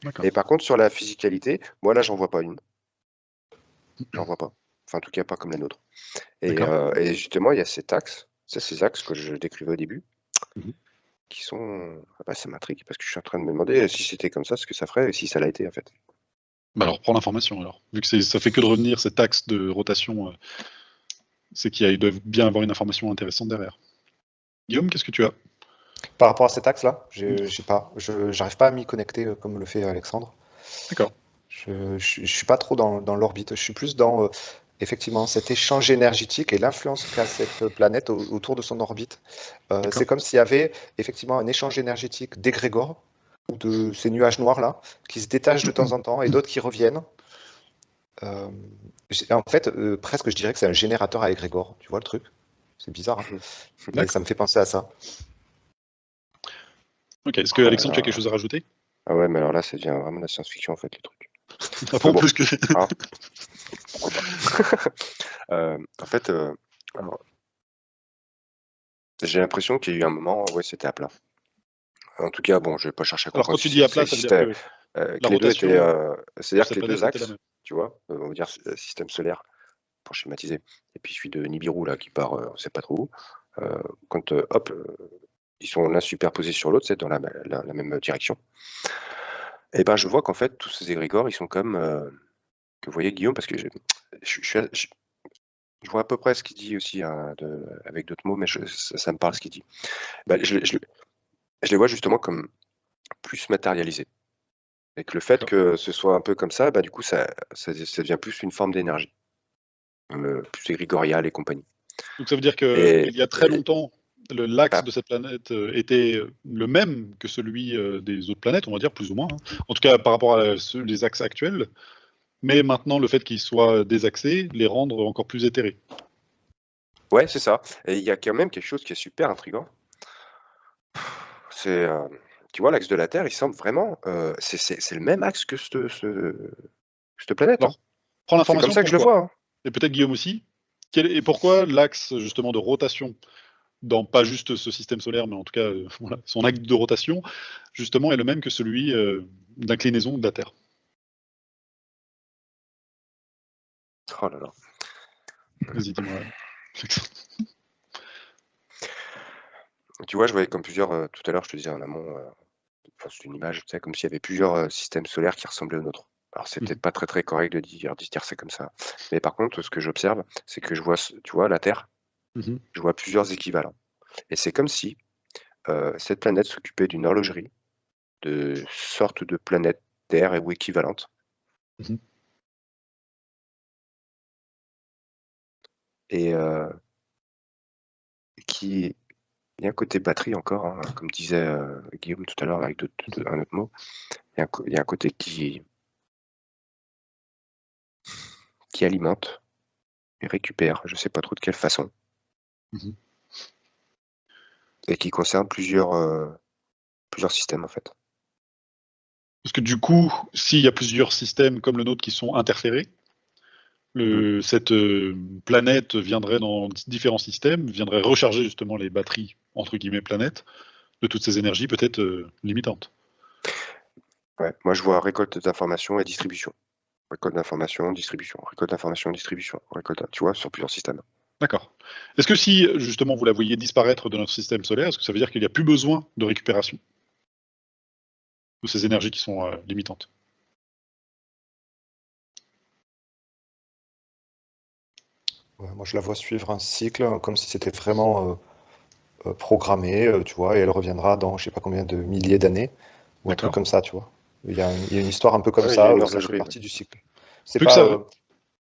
D'accord. Et par contre, sur la physicalité, moi là, j'en vois pas une. J'en vois pas. Enfin, en tout cas, pas comme la nôtre. Et justement, il y a ces axes que je décrivais au début, Mhm. qui sont. Ah bah, ça m'intrigue parce que je suis en train de me demander si c'était comme ça, ce que ça ferait et si ça l'a été en fait. Bah alors, prends l'information alors. Vu que ça fait que de revenir cet axe de rotation, c'est qu'ils doivent bien avoir une information intéressante derrière. Guillaume, qu'est-ce que tu as? Par rapport à cet axe-là, j'arrive pas à m'y connecter comme le fait Alexandre. D'accord. Je suis pas trop dans l'orbite, je suis plus dans effectivement cet échange énergétique et l'influence qu'a cette planète autour de son orbite. C'est comme s'il y avait effectivement un échange énergétique d'égrégores, ou de ces nuages noirs là, qui se détachent de temps en temps et d'autres qui reviennent. En fait, presque je dirais que c'est un générateur à égrégores, tu vois le truc? C'est bizarre, hein, mais ça me fait penser à ça. Ok, est-ce que Oh là Alexandre, tu as là. quelque chose à rajouter? Ah ouais, mais alors là, ça devient vraiment de la science-fiction en fait, les trucs. Ah bon, bon. plus que. Hein, pourquoi pas. En fait, alors, j'ai l'impression qu'il y a eu un moment où ouais, c'était à plat. En tout cas, bon, je vais pas chercher à Alors, comprendre quand tu dis à si ça plat, ça veut dire existait. que Que la les deux rotation étaient. sur C'est-à-dire cette que les deux planète était la axes, même. tu vois, on va dire système solaire, pour schématiser, et puis celui de Nibiru, là, qui part, on sait pas trop où. Quand, hop, ils sont l'un superposés sur l'autre, c'est dans la même direction. Et ben, je vois qu'en fait, tous ces égrégores, ils sont comme, que vous voyez Guillaume, parce que je vois à peu près ce qu'il dit aussi, hein, avec d'autres mots, mais ça me parle ce qu'il dit. Bah, je les vois justement comme plus matérialisés. Et que le fait D'accord. que ce soit un peu comme ça, bah, du coup, ça devient plus une forme d'énergie, plus égrégoriale et compagnie. Donc, ça veut dire Et, qu'il y a très longtemps, l'axe bah, de cette planète était le même que celui des autres planètes, on va dire, plus ou moins, hein. En tout cas, par rapport à les axes actuels. Mais maintenant, le fait qu'ils soient désaxés les rendre encore plus éthérés. ouais, c'est ça. Et il y a quand même quelque chose qui est super intriguant. C'est, tu vois, l'axe de la Terre, il semble vraiment, c'est le même axe que cette planète, hein. Alors, prends C'est comme l'information, ça que je le pourquoi? vois, hein. Et peut-être Guillaume aussi. Et pourquoi l'axe justement de rotation, dans pas juste ce système solaire, mais en tout cas voilà, son axe de rotation, justement, est le même que celui d'inclinaison de la Terre? Oh là là. Vas-y, dis-moi. Tu vois, je voyais comme plusieurs, tout à l'heure, je te disais en amont, enfin, c'est une image, tu sais, comme s'il y avait plusieurs systèmes solaires qui ressemblaient au nôtre. Alors, c'est peut-être pas très très correct de dire c'est comme ça. Mais par contre, ce que j'observe, c'est que je vois, tu vois, la Terre, Mhm. je vois plusieurs équivalents. Et c'est comme si cette planète s'occupait d'une horlogerie de sorte de planète Terre ou équivalente. Mhm. Et qui Il y a un côté batterie encore, hein, comme disait Guillaume tout à l'heure avec un autre mot. Il y a un côté qui alimente et récupère, je ne sais pas trop de quelle façon, et qui concerne plusieurs systèmes en fait. Parce que du coup, s'il y a plusieurs systèmes comme le nôtre qui sont interférés, cette planète viendrait dans différents systèmes, viendrait recharger justement les batteries, entre guillemets, planètes, de toutes ces énergies peut-être limitantes. Ouais, moi je vois récolte d'informations et distribution. Récolte d'informations, distribution, récolte d'informations, distribution, tu vois, sur plusieurs systèmes. D'accord. Est-ce que si justement vous la voyez disparaître de notre système solaire, est-ce que ça veut dire qu'il n'y a plus besoin de récupération de ces énergies qui sont limitantes? Ouais, moi, je la vois suivre un cycle comme si c'était vraiment programmé, tu vois, et elle reviendra dans je sais pas combien de milliers d'années, ou un truc D'accord. comme ça, tu vois. Il y a une histoire un peu comme Ouais, il y ça, a une ça fait horlogerie, partie du cycle. C'est Plus que pas, ça.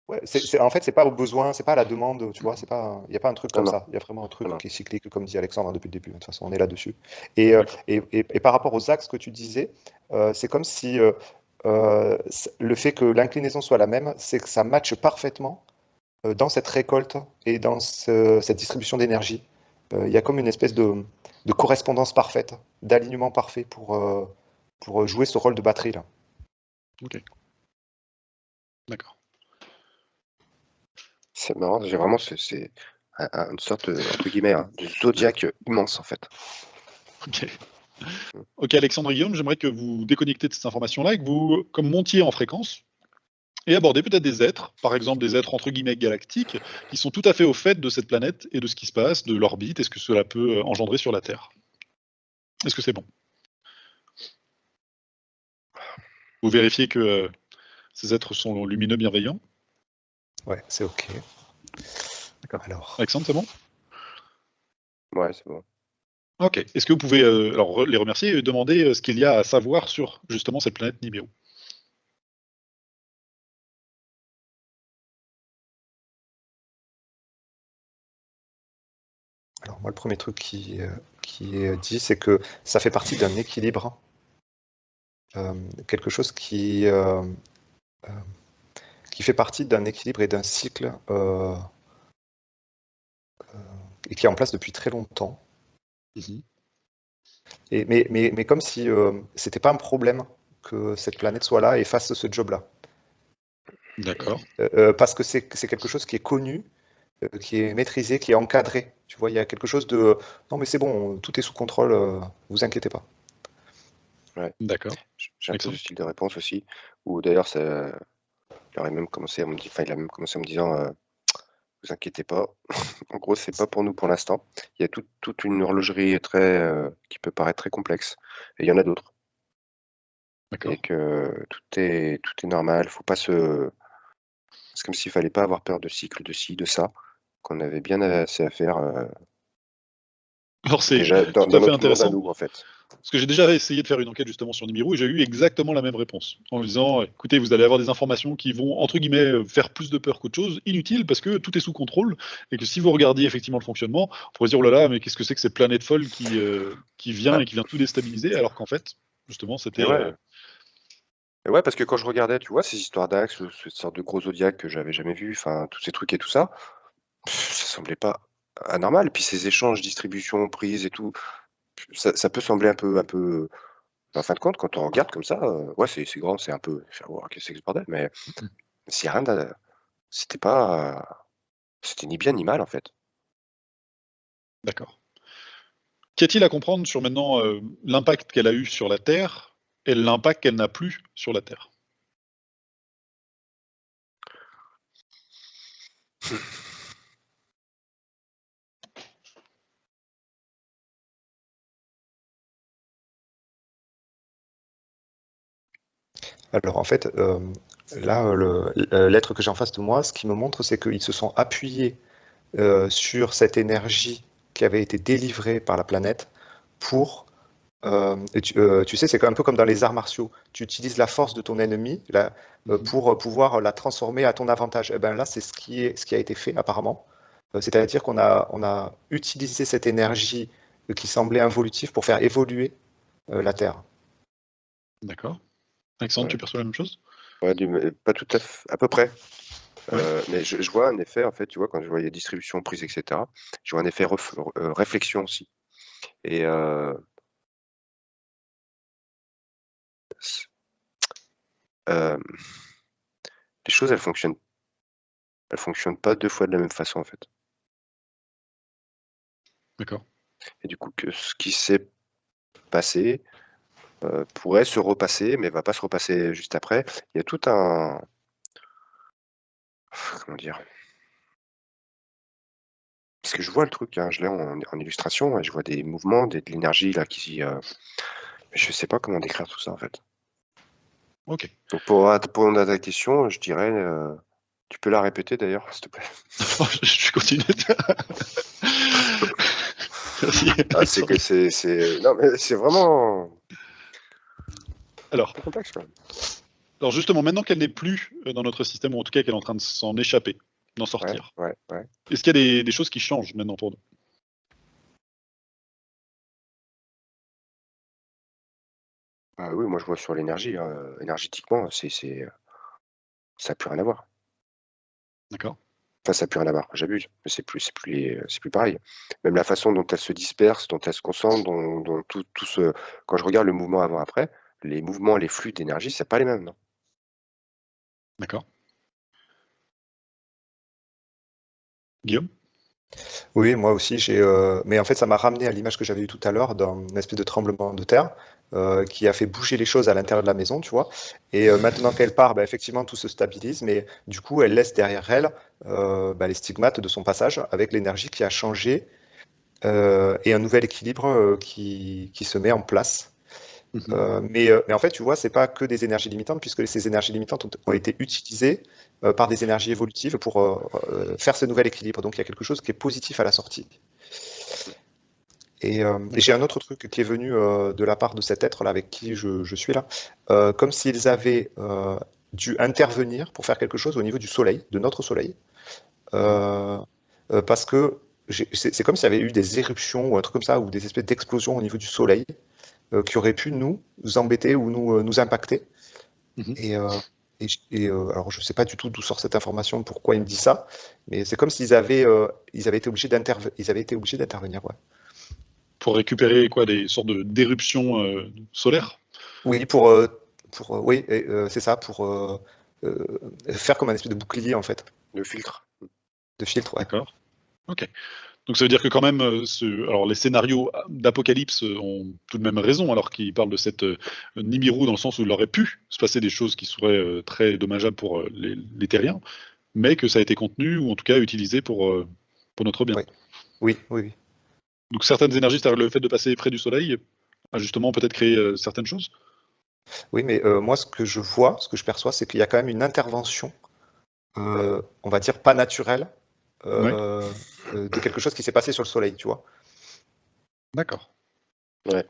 ouais, en fait, c'est pas au besoin, c'est pas à la demande, tu vois, il n'y a pas un truc Non, comme non. ça. Il y a vraiment un truc Non. qui est cyclique, comme dit Alexandre hein, depuis le début. De toute façon, on est là-dessus. Et, et par rapport aux axes que tu disais, c'est comme si le fait que l'inclinaison soit la même, c'est que ça matche parfaitement dans cette récolte et dans cette distribution d'énergie. Il y a comme une espèce de correspondance parfaite, d'alignement parfait pour jouer ce rôle de batterie là. Ok. D'accord. C'est marrant, j'ai vraiment c'est une sorte entre guillemets de zodiaque immense en fait. Ok. Ok, Alexandre et Guillaume, j'aimerais que vous déconnectez de cette information-là et que vous comme montiez en fréquence et abordez peut-être des êtres, par exemple des êtres entre guillemets galactiques, qui sont tout à fait au fait de cette planète et de ce qui se passe, de l'orbite et ce que cela peut engendrer sur la Terre. Est-ce que c'est bon? Vous vérifiez que ces êtres sont lumineux, bienveillants? Ouais, c'est ok. D'accord. Alors, Alexandre, c'est bon? Ouais, c'est bon. Ok. Est-ce que vous pouvez alors les remercier et demander ce qu'il y a à savoir sur justement cette planète Nibiru? alors moi, le premier truc qui est dit, c'est que ça fait partie d'un équilibre, quelque chose qui fait partie d'un équilibre et d'un cycle et qui est en place depuis très longtemps. Mais comme si c'était pas un problème que cette planète soit là et fasse ce job-là. D'accord. Parce que c'est quelque chose qui est connu, qui est maîtrisé, qui est encadré. Tu vois, il y a quelque chose de non mais c'est bon, tout est sous contrôle, vous inquiétez pas. Ouais. D'accord. J'ai un peu ce style de réponse aussi, ou d'ailleurs il a même commencé à me disant vous inquiétez pas, en gros c'est pas pour nous pour l'instant. Il y a toute une horlogerie qui peut paraître très complexe, et il y en a d'autres. D'accord. Et que tout est normal, faut pas c'est comme s'il fallait pas avoir peur de cycle, de ci, de ça, qu'on avait bien assez à faire Alors c'est déjà dans tout à fait notre monde à intéressant. nous en fait. Parce que j'ai déjà essayé de faire une enquête justement sur Nibiru et j'ai eu exactement la même réponse. En me disant, écoutez, vous allez avoir des informations qui vont, entre guillemets, faire plus de peur qu'autre chose, inutile parce que tout est sous contrôle et que si vous regardiez effectivement le fonctionnement, on pourrait se dire, oh là là, mais qu'est-ce que c'est que cette planète folle qui vient Ouais. et qui vient tout déstabiliser alors qu'en fait, justement, c'était... Et ouais, parce que quand je regardais, tu vois, ces histoires d'axes, cette sorte de gros zodiaque que j'avais jamais vu, enfin tous ces trucs et tout ça, ça semblait pas anormal. Puis ces échanges, distribution, prise et tout, ça peut sembler un peu en fin de compte, quand on regarde comme ça, ouais, c'est grand, c'est un peu faire: «Waouh, qu'est-ce que c'est que ce bordel?» mais c'est rien de c'était pas, c'était ni bien ni mal, en fait. D'accord. Qu'y a-t-il à comprendre sur maintenant l'impact qu'elle a eu sur la Terre et l'impact qu'elle n'a plus sur la Terre? Alors en fait, là, l'être que j'ai en face de moi, ce qui me montre, c'est qu'ils se sont appuyés sur cette énergie qui avait été délivrée par la planète pour... tu sais, c'est un peu comme dans les arts martiaux. Tu utilises la force de ton ennemi pour pouvoir la transformer à ton avantage. Et ben là, c'est ce qui a été fait apparemment. C'est-à-dire qu'on a utilisé cette énergie qui semblait involutif pour faire évoluer la Terre. D'accord. Alexandre, Ouais. tu perçois la même chose? Ouais, pas tout à fait, à peu près. Ouais. Mais je vois un effet, en fait, tu vois, quand je voyais distribution, prise, etc., je vois un effet réflexion aussi. Et les choses, elles fonctionnent pas deux fois de la même façon, en fait. D'accord. Et du coup, que ce qui s'est passé pourrait se repasser, mais va pas se repasser juste après. Il y a tout un... Comment dire? Parce que je vois le truc, hein, je l'ai en illustration, je vois des mouvements, de l'énergie là qui... mais je sais pas comment décrire tout ça, en fait. Ok. Donc pour répondre à ta question, je dirais... tu peux la répéter d'ailleurs, s'il te plaît? Je continue. Merci. Ah, c'est que c'est... Non, mais c'est vraiment Alors, très complexe, quand même. alors justement, maintenant qu'elle n'est plus dans notre système, ou en tout cas qu'elle est en train de s'en échapper, d'en Ouais, sortir, ouais. est-ce qu'il y a des choses qui changent maintenant pour nous? Ah oui, moi je vois sur l'énergie, hein, énergétiquement, ça n'a plus rien à voir. D'accord. Enfin, ça n'a plus rien à voir, j'abuse, mais c'est plus pareil. Même la façon dont elle se disperse, dont elle se concentre, dont tout ce... Quand je regarde le mouvement avant-après, les mouvements, les flux d'énergie, c'est pas les mêmes, non? D'accord. Guillaume? Oui, moi aussi, mais en fait, ça m'a ramené à l'image que j'avais eue tout à l'heure d'un espèce de tremblement de terre qui a fait bouger les choses à l'intérieur de la maison, tu vois. Et maintenant qu'elle part, bah, effectivement, tout se stabilise, mais du coup, elle laisse derrière elle bah, les stigmates de son passage avec l'énergie qui a changé et un nouvel équilibre qui se met en place. Mais en fait, tu vois, c'est pas que des énergies limitantes, puisque ces énergies limitantes ont été utilisées par des énergies évolutives pour faire ce nouvel équilibre. Donc il y a quelque chose qui est positif à la sortie. Et j'ai un autre truc qui est venu de la part de cet être-là avec qui je suis là, comme s'ils avaient dû intervenir pour faire quelque chose au niveau du Soleil, de notre Soleil, parce que c'est comme s'il y avait eu des éruptions ou un truc comme ça, ou des espèces d'explosions au niveau du Soleil qui auraient pu nous embêter ou nous impacter. Mhm. Alors, je ne sais pas du tout d'où sort cette information, pourquoi il me dit ça, mais c'est comme s'ils ils avaient été obligés d'intervenir. Ouais. Pour récupérer quoi, des sortes d'éruptions solaires? Oui, oui, c'est ça, pour faire comme un espèce de bouclier en fait, Le filtre. de filtre. Ouais. D'accord. Ok. Donc ça veut dire que quand même, alors les scénarios d'apocalypse ont tout de même raison, alors qu'ils parlent de cette Nibiru dans le sens où il aurait pu se passer des choses qui seraient très dommageables pour les terriens, mais que ça a été contenu ou en tout cas utilisé pour notre bien. Oui. Oui. Donc certaines énergies, c'est-à-dire le fait de passer près du Soleil, a justement peut-être créé certaines choses. Oui, mais moi, ce que je vois, ce que je perçois, c'est qu'il y a quand même une intervention, on va dire pas naturelle, Oui. de quelque chose qui s'est passé sur le Soleil, tu vois. D'accord. Ouais.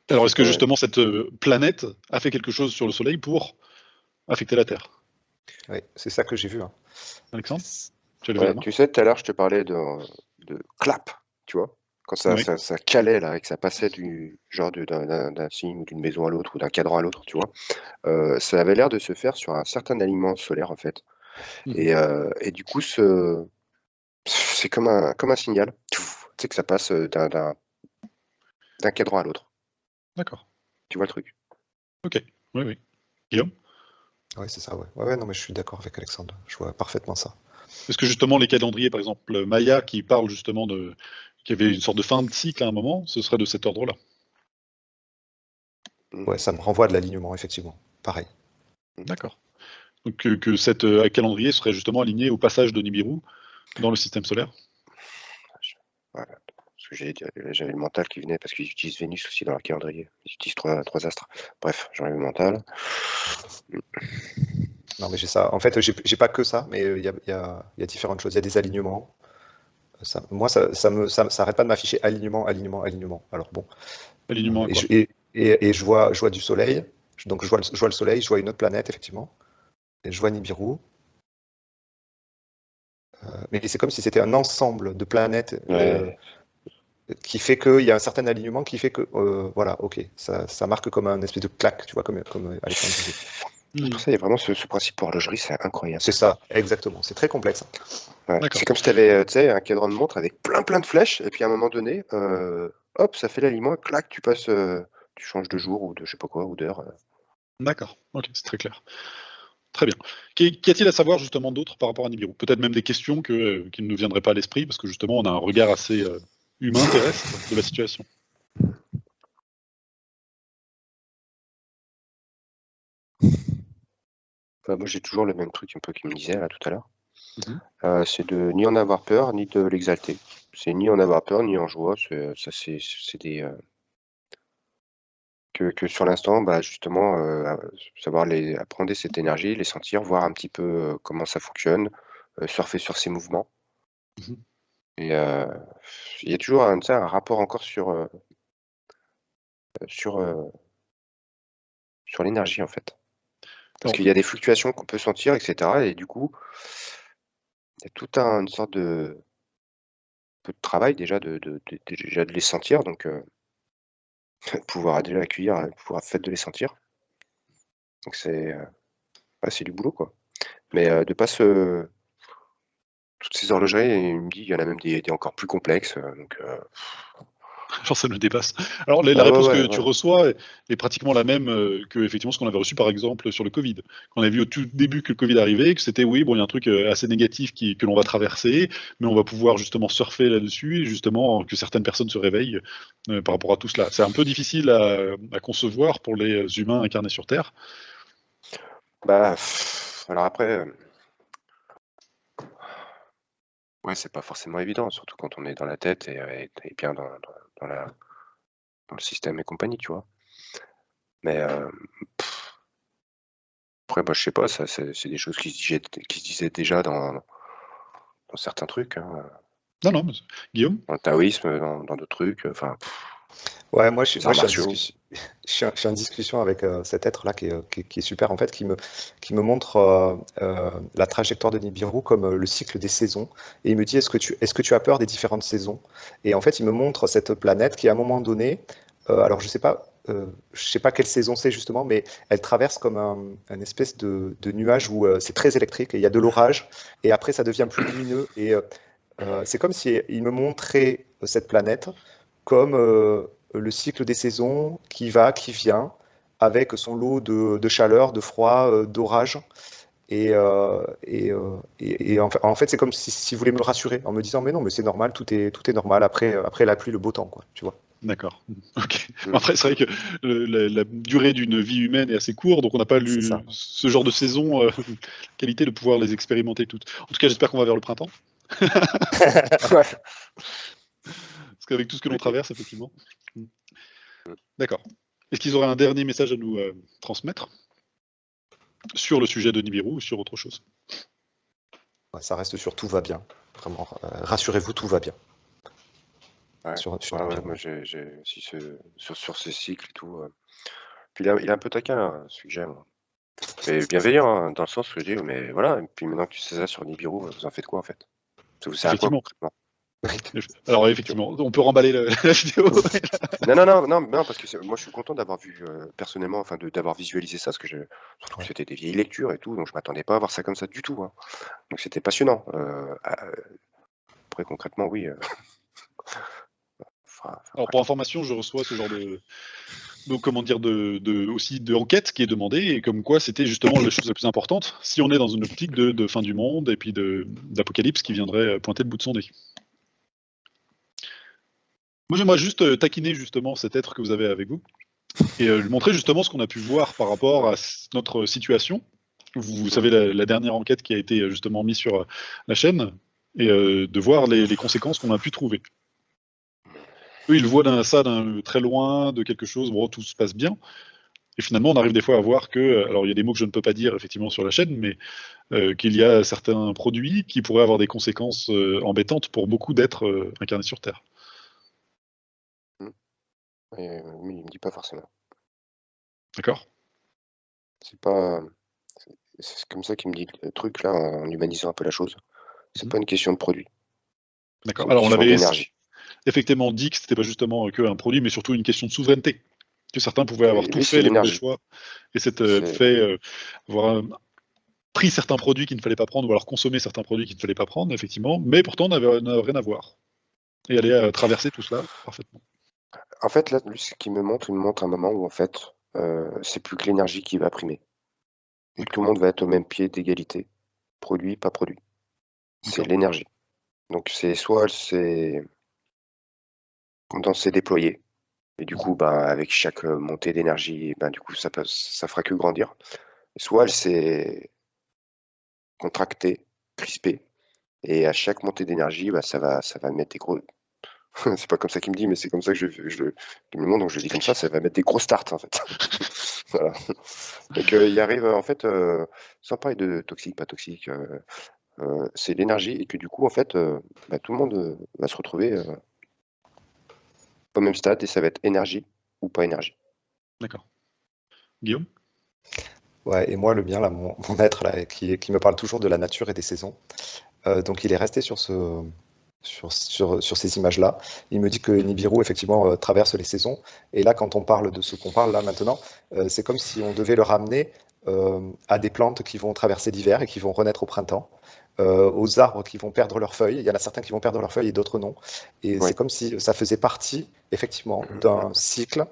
Alors est-ce que Ouais. justement cette planète a fait quelque chose sur le Soleil pour affecter la Terre? Oui, c'est ça que j'ai vu. Hein. Alexandre, tu as levé la Ouais, main? tu sais, tout à l'heure, je te parlais de clap, tu vois? Quand Oui. ça calait, là, et que ça passait du genre d'un signe ou d'une maison à l'autre ou d'un cadran à l'autre, tu vois? Ça avait l'air de se faire sur un certain alignement solaire, en fait. Mhm. Et du coup, c'est comme un signal. Tchouf, tu sais que ça passe d'un cadran à l'autre. D'accord. Tu vois le truc? Ok. Oui, oui. Guillaume? Oui, c'est ça, ouais. Ouais, non, mais je suis d'accord avec Alexandre. Je vois parfaitement ça. Est-ce que justement les calendriers, par exemple Maya, qui parle justement qu'il y avait une sorte de fin de cycle à un moment, ce serait de cet ordre-là? Ouais, ça me renvoie à de l'alignement, effectivement. Pareil. D'accord. Donc que cet calendrier serait justement aligné au passage de Nibiru dans le système solaire? Voilà. Parce que j'avais le mental qui venait parce qu'ils utilisent Vénus aussi dans leur calendrier. Ils utilisent trois astres. Bref, j'enlève le mental. Non, mais j'ai ça. En fait, j'ai pas que ça, mais il y a différentes choses. Il y a des alignements. Moi, ça arrête pas de m'afficher alignement. Alors bon. Alignement à Et quoi? je vois du soleil. Donc je vois le soleil, je vois une autre planète, effectivement. Et je vois Nibiru. Mais c'est comme si c'était un ensemble de planètes Ouais. qui fait qu'il y a un certain alignement qui fait que, voilà, ok, ça marque comme un espèce de claque, tu vois, comme Alexandre disait. Pour ça, il y a vraiment ce principe pour horlogerie, c'est incroyable. C'est ça, exactement. C'est très complexe. Ouais. D'accord. C'est comme si tu avais un cadran de montre avec plein de flèches, et puis à un moment donné, hop, ça fait l'alignement, clac, tu passes, tu changes de jour ou de je sais pas quoi, ou d'heure. D'accord, ok, c'est très clair. Très bien. Qu'y a-t-il à savoir justement d'autre par rapport à Nibiru? Peut-être même des questions qui ne nous viendraient pas à l'esprit, parce que justement on a un regard assez humain, terrestre de la situation. Moi, j'ai toujours le même truc un peu qu'il me disait là tout à l'heure. Mhm. C'est de ni en avoir peur, ni de l'exalter. C'est ni en avoir peur, ni en joie. C'est des que sur l'instant, bah, justement, savoir appréhender cette énergie, les sentir, voir un petit peu comment ça fonctionne, surfer sur ces mouvements. Mhm. Et il y a toujours un rapport encore sur, sur l'énergie en fait. Parce Alors, qu'il y a des fluctuations qu'on peut sentir, etc. Et du coup, il y a toute une sorte de peu de travail déjà déjà de les sentir, donc pouvoir déjà accueillir, pouvoir fait de les sentir. Donc ouais, c'est du boulot quoi. Mais de pas se toutes ces horlogeries, et il me dit: «Il y en a même des encore plus complexes», donc genre ça nous dépasse. Alors la ah ouais, réponse ouais, que tu ouais. reçois est pratiquement la même que effectivement ce qu'on avait reçu par exemple sur le Covid. Quand on a vu au tout début que le Covid arrivait, que c'était oui, bon, il y a un truc assez négatif que l'on va traverser, mais on va pouvoir justement surfer là-dessus et justement que certaines personnes se réveillent par rapport à tout cela. C'est un peu difficile à concevoir pour les humains incarnés sur Terre. Bah, alors après, ouais, c'est pas forcément évident, surtout quand on est dans la tête et bien dans la dans le système et compagnie, tu vois? Mais après, bah, je sais pas, ça c'est des choses qui se disaient déjà dans certains trucs, hein, Non, non, mais Guillaume? dans le taoïsme, dans d'autres trucs, enfin, Ouais, les arts je suis en martiaux. discussion, je suis en discussion avec cet être-là qui est super, en fait, qui me montre la trajectoire de Nibiru comme le cycle des saisons. Et il me dit, est-ce que tu as peur des différentes saisons? Et en fait, il me montre cette planète qui, à un moment donné, alors je sais pas quelle saison c'est justement, mais elle traverse comme un espèce de nuage où c'est très électrique et il y a de l'orage. Et après, ça devient plus lumineux. Et c'est comme si il me montrait cette planète comme le cycle des saisons qui va, qui vient, avec son lot de chaleur, de froid, d'orage. En fait, c'est comme si vous voulez me le rassurer en me disant, mais non, mais c'est normal, tout est normal après la pluie, le beau temps, quoi, tu vois. D'accord. Ok. Mmh. Après, c'est vrai que la durée d'une vie humaine est assez courte, donc on n'a pas C'est ça. ce genre de saison qualité de pouvoir les expérimenter toutes. En tout cas, j'espère qu'on va vers le printemps, Ouais. parce qu'avec tout ce que l'on Oui. traverse, effectivement. Mmh. D'accord. Est-ce qu'ils auraient un dernier message à nous transmettre sur le sujet de Nibiru ou sur autre chose? Ouais, ça reste sur tout va bien. Vraiment, rassurez-vous, tout va bien. Ouais. Sur Ouais, Nibiru. moi j'ai aussi sur ces cycles et tout, puis il est un peu taquin, hein, celui que j'aime. Mais bienveillant, hein, dans le sens où je dis: «Mais voilà, et puis maintenant que tu sais ça sur Nibiru, vous en faites quoi en fait? Ça vous sert à quoi Effectivement. concrètement?» Alors Tu vois? effectivement, on peut remballer la vidéo. Non, parce que moi je suis content d'avoir vu, personnellement, enfin d'avoir visualisé ça, parce que surtout que Ouais. c'était des vieilles lectures et tout, donc je m'attendais pas à voir ça comme ça du tout, hein. Donc c'était passionnant, après concrètement oui, Alors pour information, je reçois ce genre donc comment dire aussi de enquête qui est demandée et comme quoi c'était justement la chose la plus importante si on est dans une optique de fin du monde et puis d'apocalypse qui viendrait pointer le bout de son nez. Moi j'aimerais juste taquiner justement cet être que vous avez avec vous et lui montrer justement ce qu'on a pu voir par rapport à notre situation. Vous savez la dernière enquête qui a été justement mise sur la chaîne et de voir les conséquences qu'on a pu trouver. Eux, ils voient ça d'un très loin, de quelque chose, bon, tout se passe bien. Et finalement, on arrive des fois à voir que, alors il y a des mots que je ne peux pas dire effectivement sur la chaîne, mais qu'il y a certains produits qui pourraient avoir des conséquences embêtantes pour beaucoup d'êtres incarnés sur Terre. Mmh. Et lui il me dit pas forcément. D'accord? C'est pas, c'est comme ça qu'il me dit le truc là, en humanisant un peu la chose. C'est Mhm. pas une question de produit, c'est D'accord. une Alors question d'énergie. effectivement dit que c'était pas justement qu'un produit, mais surtout une question de souveraineté. Que certains pouvaient avoir Oui, tout oui, fait c'est les mauvais l'énergie. choix et cette C'est- fait avoir pris certains produits qu'il ne fallait pas prendre ou alors consommer certains produits qu'il ne fallait pas prendre, effectivement, mais pourtant n'avait rien à voir. Et aller traverser tout cela parfaitement. En fait, là, lui, ce qu'il me montre, il me montre un moment où, en fait, c'est plus que l'énergie qui va primer. Et tout D'accord. le monde va être au même pied d'égalité. Produit, pas produit. C'est D'accord. l'énergie. Donc c'est soit c'est quand c'est déployé et du coup, ben, avec chaque, montée d'énergie, ben, du coup, ça fera que grandir. Soit elle s'est contractée, crispée et à chaque montée d'énergie, bah, ça va mettre des gros c'est pas comme ça qu'il me dit, mais c'est comme ça que qu'il me le montre, donc je le dis comme ça va mettre des grosses tartes, en fait. Voilà. Donc il arrive, en fait, sans parler de toxique, pas toxique, c'est l'énergie et que du coup, en fait, bah, tout le monde, va se retrouver, au même stade et ça va être énergie ou pas énergie. D'accord. Guillaume? Ouais, et moi, le mien, là, mon maître, là, qui me parle toujours de la nature et des saisons. Donc, il est resté sur ces images-là. Il me dit que Nibiru, effectivement, traverse les saisons. Et là, quand on parle de ce qu'on parle là maintenant, c'est comme si on devait le ramener à des plantes qui vont traverser l'hiver et qui vont renaître au printemps, aux arbres qui vont perdre leurs feuilles. Il y en a certains qui vont perdre leurs feuilles et d'autres non. Et Oui. c'est comme si ça faisait partie, effectivement, d'un cycle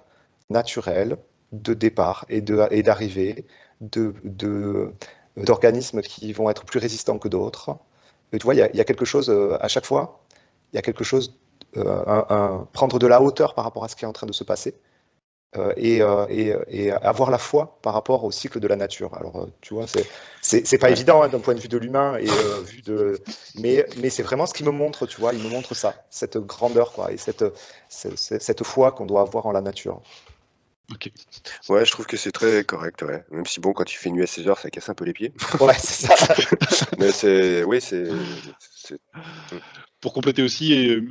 naturel de départ et d'arrivée d'organismes qui vont être plus résistants que d'autres. Et tu vois, il y a quelque chose, à chaque fois, il y a quelque chose, prendre de la hauteur par rapport à ce qui est en train de se passer, et avoir la foi par rapport au cycle de la nature. Alors, tu vois, c'est pas Ouais. évident hein, d'un point de vue de l'humain, mais c'est vraiment ce qui me montre, tu vois, il me montre ça, cette grandeur, quoi, et cette foi qu'on doit avoir en la nature. Ok. Ouais, je trouve que c'est très correct, ouais. Même si bon, quand il fait nuit à 16h, ça casse un peu les pieds. Ouais, c'est ça. Mais oui, c'est Pour compléter aussi, et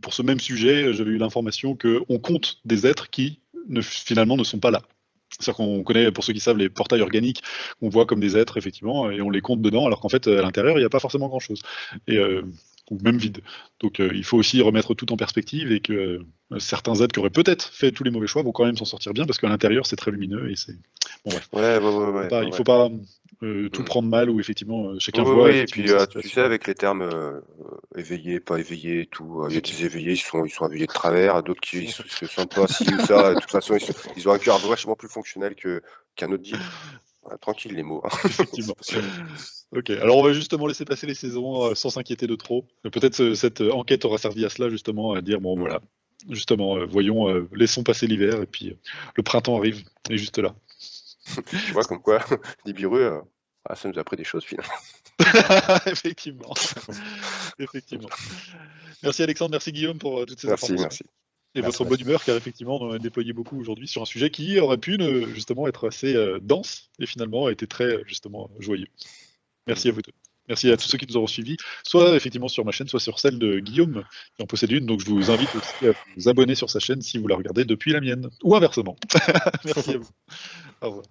pour ce même sujet, j'avais eu l'information qu'on compte des êtres qui finalement ne sont pas là. C'est-à-dire qu'on connaît, pour ceux qui savent, les portails organiques, on voit comme des êtres, effectivement, et on les compte dedans, alors qu'en fait, à l'intérieur, il n'y a pas forcément grand-chose. Et ou même vide. Donc il faut aussi remettre tout en perspective et que certains êtres qui auraient peut-être fait tous les mauvais choix vont quand même s'en sortir bien, parce qu'à l'intérieur, c'est très lumineux et c'est. Bon, bref. ouais, Il faut ouais. pas tout Mmh. prendre mal, où effectivement, chacun Oui, voit oui, et effectivement puis, sa tu situation. sais, avec les termes, éveillés, pas éveillés et tout, il y a des éveillés, ils sont éveillés de travers, d'autres qui se sentent pas ci ou ça, et de toute façon, ils ont un cœur vachement plus fonctionnel qu'un autre deal. Ouais, tranquille les mots, hein. Effectivement. C'est pas sûr. Ok, alors on va justement laisser passer les saisons sans s'inquiéter de trop. Peut-être cette enquête aura servi à cela, justement, à dire, bon Mmh. voilà, justement, voyons, laissons passer l'hiver, et puis le printemps arrive, et juste là. Tu vois comme quoi Nibiru, ça nous a appris des choses finalement. Effectivement. Effectivement. Merci Alexandre, merci Guillaume pour toutes ces Merci, informations. merci. Et Merci, votre bonne Mathieu. humeur, car effectivement, on en a déployé beaucoup aujourd'hui sur un sujet qui aurait pu justement être assez dense, et finalement a été très, justement, joyeux. Merci à vous deux. Merci à tous Merci. ceux qui nous auront suivis, soit effectivement sur ma chaîne, soit sur celle de Guillaume, qui en possède une. Donc je vous invite aussi à vous abonner sur sa chaîne si vous la regardez depuis la mienne, ou inversement. Merci à vous. Au revoir.